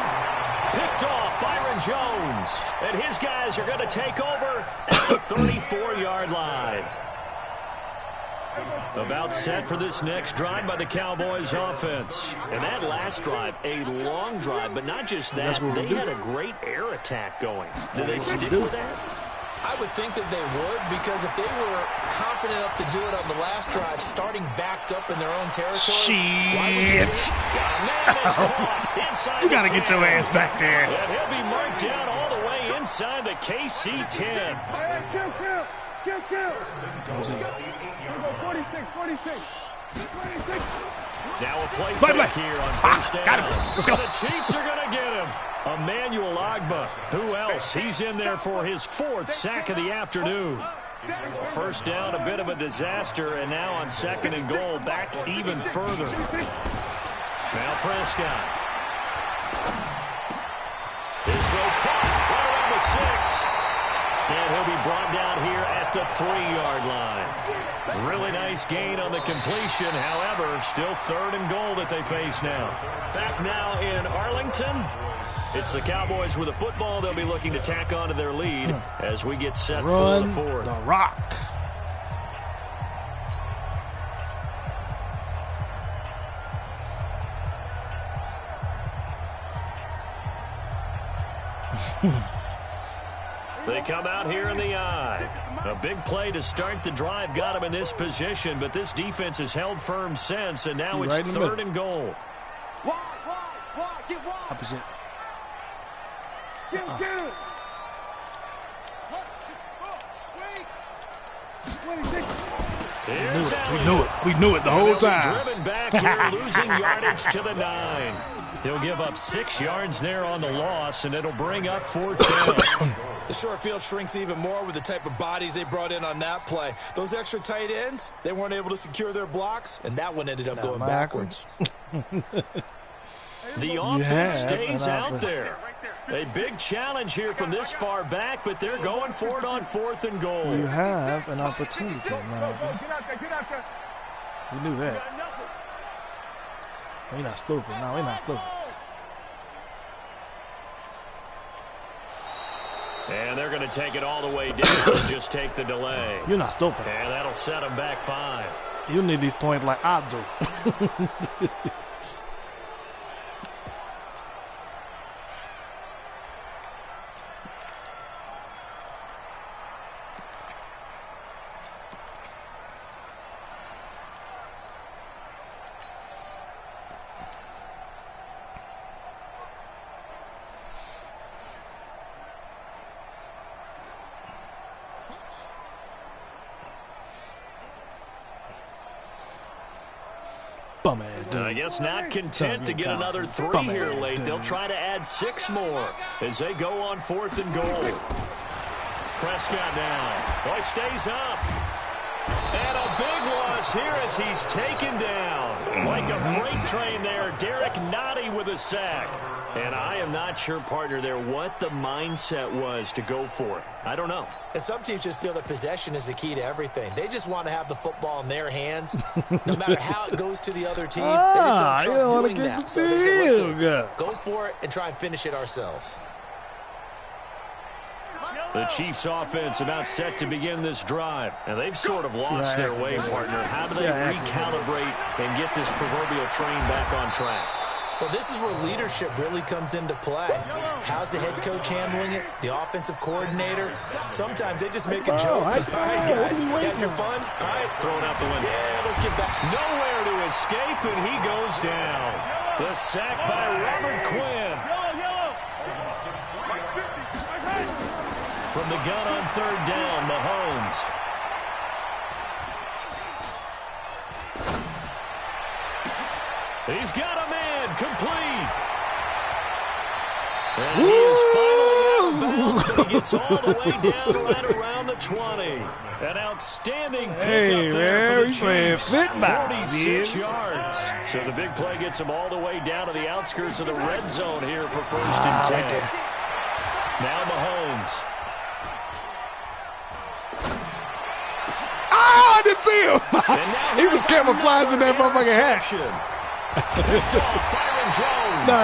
Picked off Byron Jones. And his guys are going to take over at the 34-yard line. About set for this next drive by the Cowboys offense. And that last drive, a long drive, but not just that, they had a great air attack going. Do they stick with that? I would think that they would, because if they were confident enough to do it on the last drive, starting backed up in their own territory, why would you change? You got to get your ass back there. And he'll be marked down all the way inside the KC 10. Kill. 46. Now a play fake here on first down. Got him. Let's go. The Chiefs are going to get him. Emmanuel Ogbah. Who else? He's in there for his 4th sack of the afternoon. First down, a bit of a disaster, and now on 2nd and goal, back even further. Now Prescott. His throw caught right around the 6. And he'll be brought down here at the 3-yard line. Really nice gain on the completion. However, still 3rd and goal that they face now. Back now in Arlington. It's the Cowboys with a football. They'll be looking to tack on to their lead as we get set for the 4th. The rock. They come out here in the eye. A big play to start the drive got him in this position, but this defense has held firm since, and now it's 3rd and goal. Opposite. We knew it the whole time. Driven back here, losing yardage to the 9. He'll give up 6 yards there on the loss, and it'll bring up 4th down. The short field shrinks even more with the type of bodies they brought in on that play. Those extra tight ends, they weren't able to secure their blocks, and that one ended up going backwards. The offense stays out there. A big challenge here from this far back, but they're going for it on 4th and goal. You have an opportunity, man. You knew that. We're not stupid. No, we're not stupid. And they're going to take it all the way down and just take the delay. You're not stupid. And that'll set them back 5. You need these points like I do. I guess not content to get another 3 here late. They'll try to add 6 more as they go on 4th and goal. Prescott now. Oh, he stays up. And a big loss here as he's taken down. Like a freight train there, Derek Nottie with a sack. And I am not sure, partner, there what the mindset was to go for it. I don't know. And some teams just feel that possession is the key to everything. They just want to have the football in their hands. No matter how it goes to the other team, they just don't trust doing that. So they say, listen, go for it and try and finish it ourselves. The Chiefs offense about set to begin this drive. And they've sort of lost their way, partner. How do they recalibrate and get this proverbial train back on track? Well, this is where leadership really comes into play. How's the head coach handling it? The offensive coordinator? Sometimes they just make a joke. All right, guys, got your fun? All right, throwing out the window. Yeah, let's get back. Nowhere to escape, and he goes down. The sack by Robert Quinn. From the gun on 3rd down, Mahomes. He's got a man complete. And he is finally out of bounds, but he gets all the way down right around the 20. An outstanding pickup there for the Chiefs. 46 yards. So the big play gets him all the way down to the outskirts of the red zone here for 1st and 10. Now Mahomes. I didn't see him. He was camouflaging that motherfucking hat. No,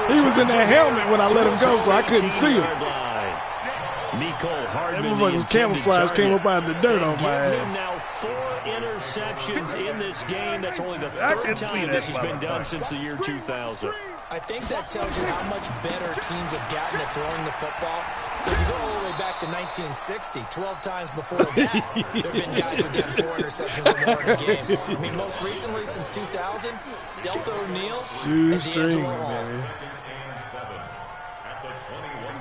he was in that helmet when I let him go, so I couldn't see him. Nicole Hardman, that motherfucker's camouflage came up out of the dirt on my ass. Now 4 interceptions in this game. That's only the 3rd time this has been done since the year 2000. I think that tells you how much better teams have gotten at throwing the football. If you go all the way back to 1960, 12 times before that, there have been guys who get 4 interceptions or more in a game. I mean, most recently, since 2000, Delta O'Neal and D'Angelo Hall.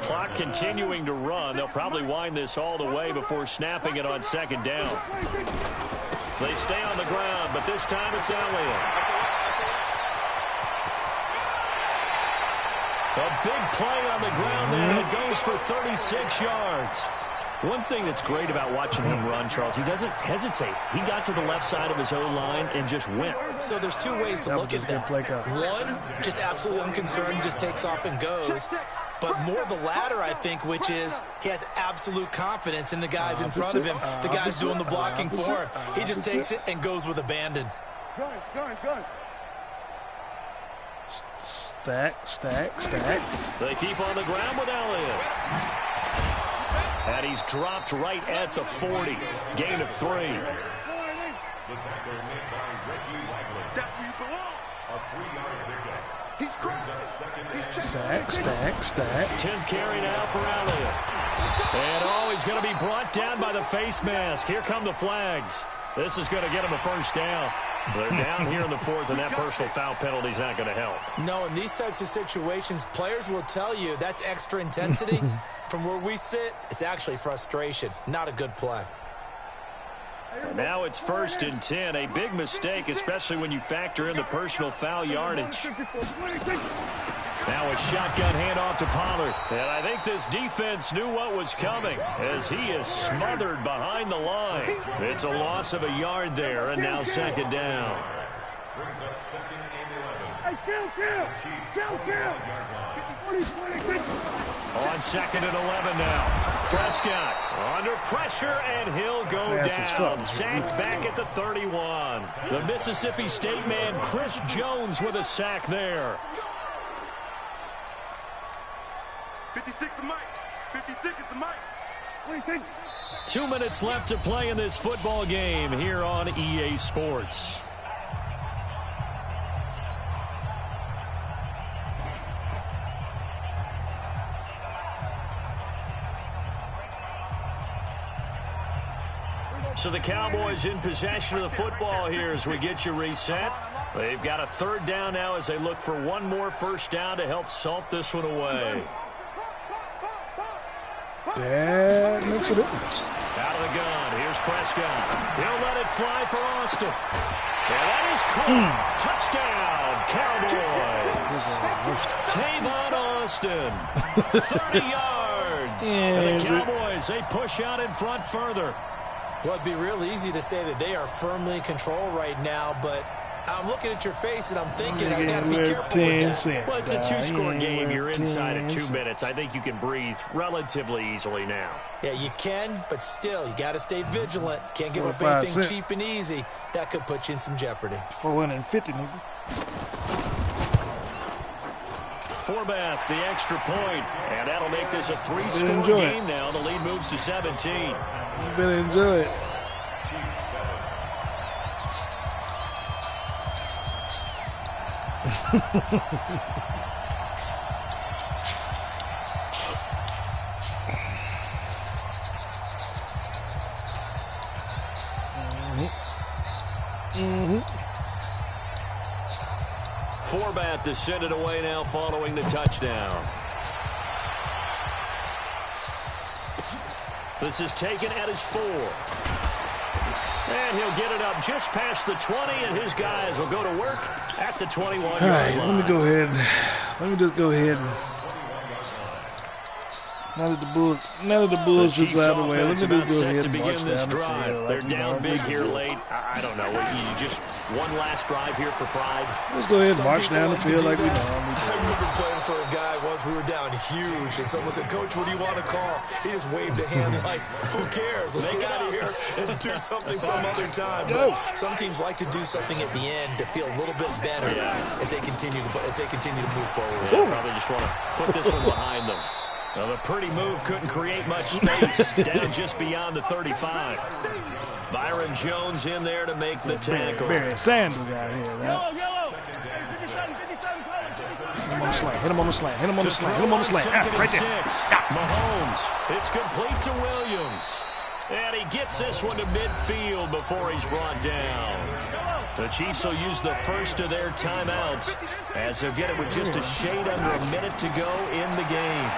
Clock continuing to run. They'll probably wind this all the way before snapping it on 2nd down. They stay on the ground, but this time it's Elliott. A big play on the ground there, and it goes for 36 yards. One thing that's great about watching him run, Charles, he doesn't hesitate. He got to the left side of his O-line and just went. So there's 2 ways to look at that. One, just absolutely unconcerned, just takes off and goes. But more the latter, I think, which is he has absolute confidence in the guys in front of him, the guys doing the blocking for him. He just takes it and goes with abandon. Guys. Stack. They keep on the ground with Elliott. And he's dropped right at the 40. Gain of 3. That's where you belong. A 3-yard pickup. He's crossing. He's checking. Stack. 10th carry now for Elliott. And he's going to be brought down by the face mask. Here come the flags. This is going to get him a 1st down. They're down here in the 4th, and that personal foul penalty is not going to help. No, in these types of situations, players will tell you that's extra intensity. From where we sit, it's actually frustration. Not a good play. And now it's 1st and 10. A big mistake, especially when you factor in the personal foul yardage. Now a shotgun handoff to Pollard. And I think this defense knew what was coming as he is smothered behind the line. It's a loss of a yard there, and now 2nd down. On 2nd and 11 now. Prescott under pressure, and he'll go down. Sacked back at the 31. The Mississippi State man, Chris Jones, with a sack there. 56 the mic. 56 is the mic. 2 minutes left to play in this football game here on EA Sports. So the Cowboys in possession of the football here as we get you reset. They've got a 3rd down now as they look for one more 1st down to help salt this one away. That makes a difference. Out of the gun. Here's Prescott. He'll let it fly for Austin. And that is caught. Touchdown, Cowboys. Tavon Austin. 30 yards. And the Cowboys, they push out in front further. Well, it'd be real easy to say that they are firmly in control right now, but I'm looking at your face and I'm thinking I got to be careful with that. Well, it's a 2-score game. You're inside of 2 minutes. I think you can breathe relatively easily now. Yeah, you can, but still, you got to stay vigilant. Can't give up anything cheap and easy. That could put you in some jeopardy. 450, nigga. Forbath, the extra point, and that'll make this a 3-score game now. The lead moves to 17. You better enjoy it. Forbath to send it away now following the touchdown. This is taken at his 4. And he'll get it up just past the 20, and his guys will go to work at the 21-yard line. Let me go ahead. Let me just go ahead and now that the Bulls just out of the way, let me just go ahead and begin this down drive. the field. They're down big here late. I don't know. You just one last drive here for pride. Let's go ahead and march down the field like we normally do. I remember playing for a guy once. We were down huge, and someone said, "Coach, what do you want to call?" He just waved a hand like, "Who cares? Let's get out of here and do something some other time." But some teams like to do something at the end to feel a little bit better as they continue to move forward. Yeah, probably just want to put this one behind them. Well, the pretty move couldn't create much space. Down just beyond the 35. Byron Jones in there to make the tackle. Barry Sanders out here, right? Hit him on the slant. Hit him on the slant. Hit him on the slant. Right there. Mahomes. It's complete to Williams. And he gets this one to midfield before he's brought down. The Chiefs will use the first of their timeouts as they'll get it with just a shade under a minute to go in the game.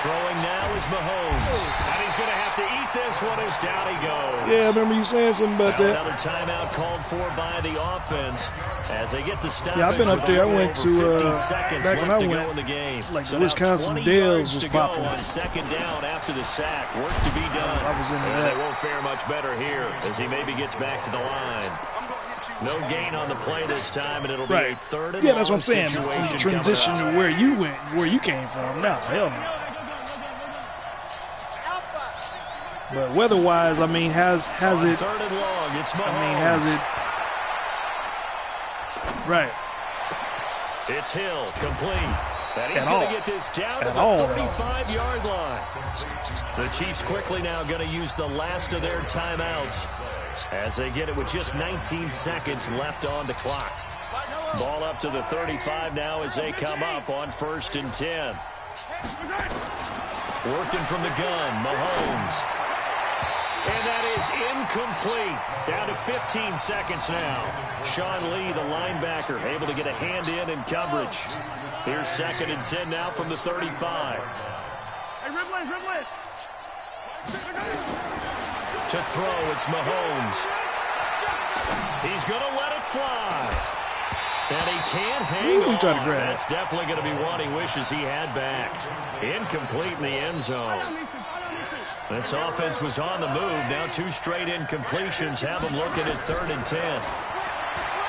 Throwing now is Mahomes. And he's going to have to eat this one as down he goes. Yeah, I remember you saying something about that. Another timeout called for by the offense as they get the stoppage. Yeah, I've been up there. I went to, back when I went, in the game. Like so the Wisconsin Dells was popping. On second down after the sack. Work to be done. I was into that. They won't fare much better here as he maybe gets back to the line. No gain on the play this time, and it'll be a third and long. Yeah, that's what I'm saying. The transition to where you went, where you came from. No, hell no. But weather-wise, I mean, has it? Third and long, it's Mahomes. I mean, has it? Right. It's Hill, complete. And he's going to get this down to the 35-yard line. The Chiefs quickly now going to use the last of their timeouts as they get it with just 19 seconds left on the clock. Ball up to the 35 now as they come up on 1st and 10. Working from the gun, Mahomes. And that is incomplete. Down to 15 seconds now. Sean Lee, the linebacker, able to get a hand in coverage. Here's 2nd and 10 now from the 35. Hey, dribble it. To throw, it's Mahomes. He's going to let it fly. And he can't hang on. That's definitely going to be one he wishes he had back. Incomplete in the end zone. This offense was on the move. Now 2 straight incompletions have them looking at 3rd and 10.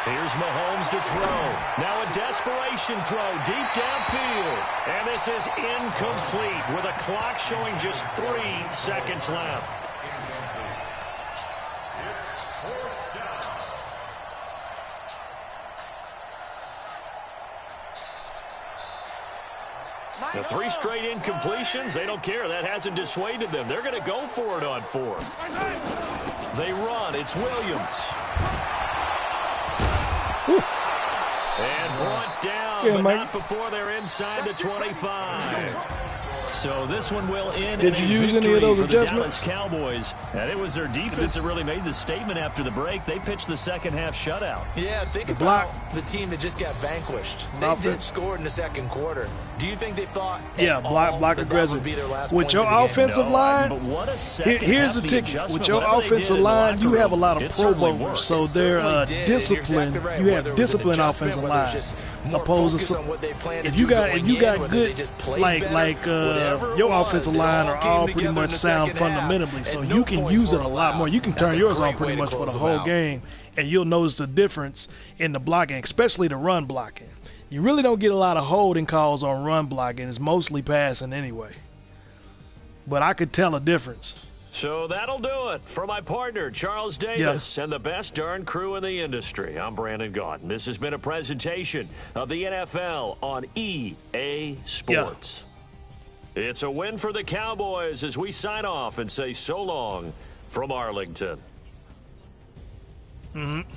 Here's Mahomes to throw. Now a desperation throw deep downfield. And this is incomplete with a clock showing just 3 seconds left. The 3 straight incompletions, they don't care. That hasn't dissuaded them. They're going to go for it on 4th. They run. It's Williams. Whew. And brought down, but not before they're inside the 25. So this one will end in a victory for the Dallas Cowboys. And it was their defense that really made the statement after the break. They pitched the second half shutout. Yeah, think about the team that just got vanquished. They did score in the second quarter. Do you think they thought block aggressive. With your offensive line, here's the ticket. With your offensive line, you have a lot of Pro Bowlers. So they're disciplined. You have disciplined offensive line. Opposed to if you got good like your offensive line are all pretty much sound fundamentally, so you can use it a lot more. You can turn yours on pretty much for the whole game, and you'll notice the difference in the blocking, especially the run blocking. You really don't get a lot of holding calls on run blocking. It's mostly passing anyway. But I could tell a difference. So that'll do it for my partner, Charles Davis, and the best darn crew in the industry. I'm Brandon Gaudin. This has been a presentation of the NFL on EA Sports. It's a win for the Cowboys as we sign off and say so long from Arlington. Mm-hmm.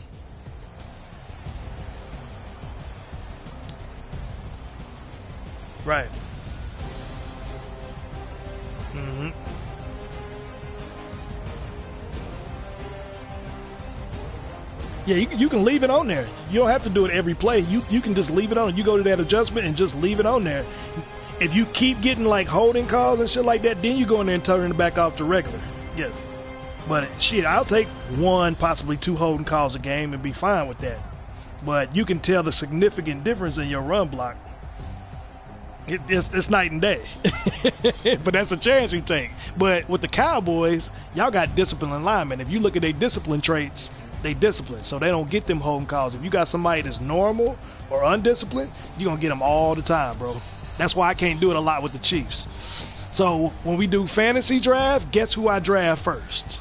Right. Mm-hmm. Yeah, you can leave it on there. You don't have to do it every play. You can just leave it on. You go to that adjustment and just leave it on there. If you keep getting like holding calls and shit like that, then you go in there and turn it back off to regular. Yeah. But shit, I'll take 1, possibly 2 holding calls a game and be fine with that. But you can tell the significant difference in your run block. It's night and day. But that's a chance you take. But with the Cowboys, y'all got disciplined linemen. If you look at their discipline traits, they disciplined, so they don't get them holding calls. If you got somebody that's normal or undisciplined, you're going to get them all the time, bro. That's why I can't do it a lot with the Chiefs. So when we do fantasy draft, guess who I draft first?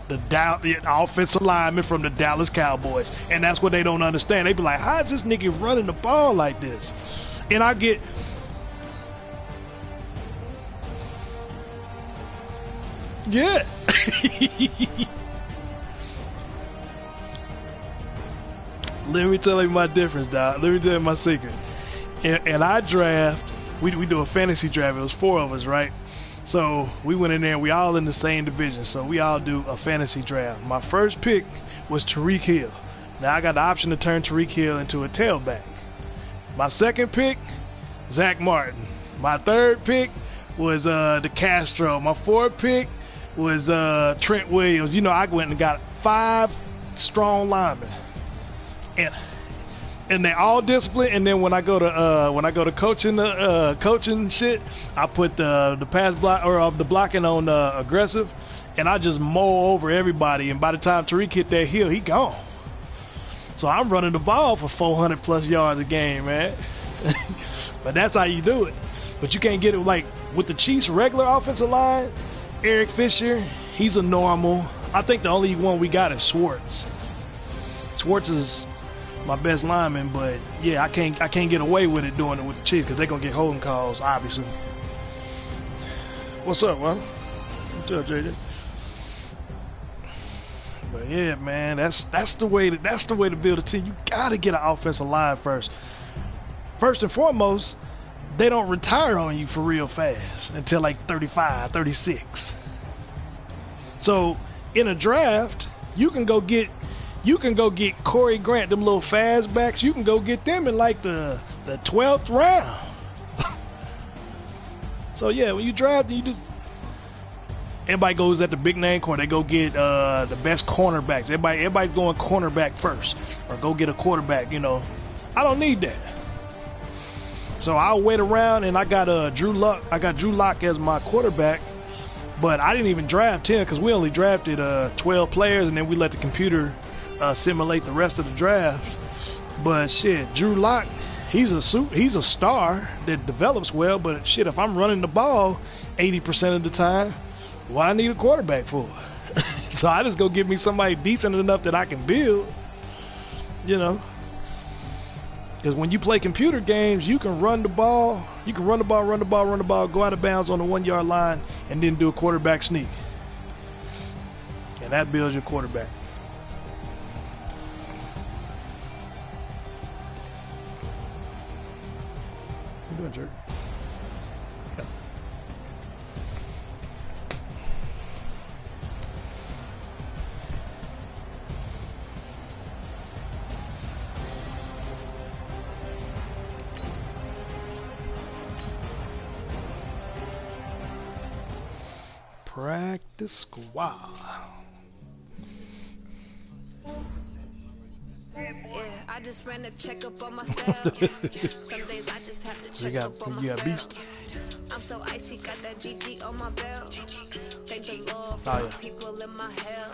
The offensive lineman from the Dallas Cowboys. And that's what they don't understand. They be like, how is this nigga running the ball like this? And I get... Yeah. Let me tell you my difference, dog. Let me tell you my secret. And I draft, we do a fantasy draft. It was 4 of us, right? So we went in there, we all in the same division. So we all do a fantasy draft. My first pick was Tyreek Hill. Now I got the option to turn Tyreek Hill into a tailback. My second pick, Zach Martin. My third pick was DeCastro. My fourth pick was Trent Williams. You know, I went and got 5 strong linemen. And they all disciplined. And then when I go to coaching shit, I put the pass block or the blocking on aggressive, and I just mow over everybody. And by the time Tyreek hit that hill, he gone. So I'm running the ball for 400 plus yards a game, man. But that's how you do it. But you can't get it like with the Chiefs' regular offensive line. Eric Fisher, he's a normal. I think the only one we got is Schwartz. Schwartz is my best lineman, but yeah, I can't get away with it doing it with the Chiefs because they're gonna get holding calls, obviously. What's up, man? What's up, JJ? But yeah, man, that's the way to build a team. You gotta get an offensive line first. First and foremost, they don't retire on you for real fast until like 35, 36. So in a draft, you can go get Corey Grant, them little fastbacks. You can go get them in like the 12th round. So yeah, when you draft, everybody goes at the big name corner. They go get the best cornerbacks. Everybody's going cornerback first, or go get a quarterback. You know, I don't need that. So I'll wait around, and I got Drew Lock. I got Drew Lock as my quarterback, but I didn't even draft him because we only drafted 12 players, and then we let the computer simulate the rest of the draft. But shit, Drew Lock, he's a star that develops well. But shit, if I'm running the ball 80% of the time, what I need a quarterback for? So I just go get me somebody decent enough that I can build. You know. Because when you play computer games, you can run the ball, run the ball, go out of bounds on the 1 yard line, and then do a quarterback sneak. And that builds your quarterback. What you doing, jerk? Yeah. Practice squad. Yeah, I just ran a checkup on myself. Some days I just have to check up on myself. Beast. I'm so icy, got that GG on my belt. Thank the Lord for the people in my hell.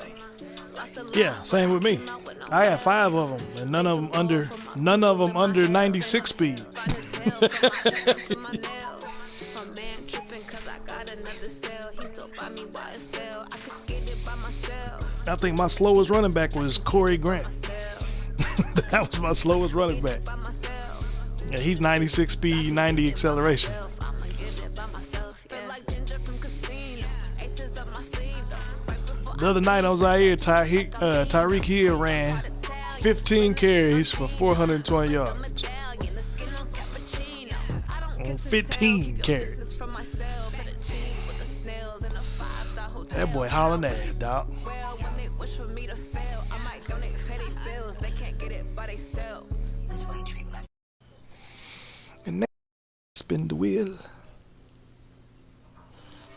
Yeah, same with me. I had 5 of them, and none of them under 96 speed. I think my slowest running back was Corey Grant. That was my slowest running back. Yeah, he's 96 speed, 90 acceleration. The other night I was out here, Tyreek Hill ran 15 carries for 420 yards. On 15 carries. That boy hollering ass, dog. And now, spin the wheel.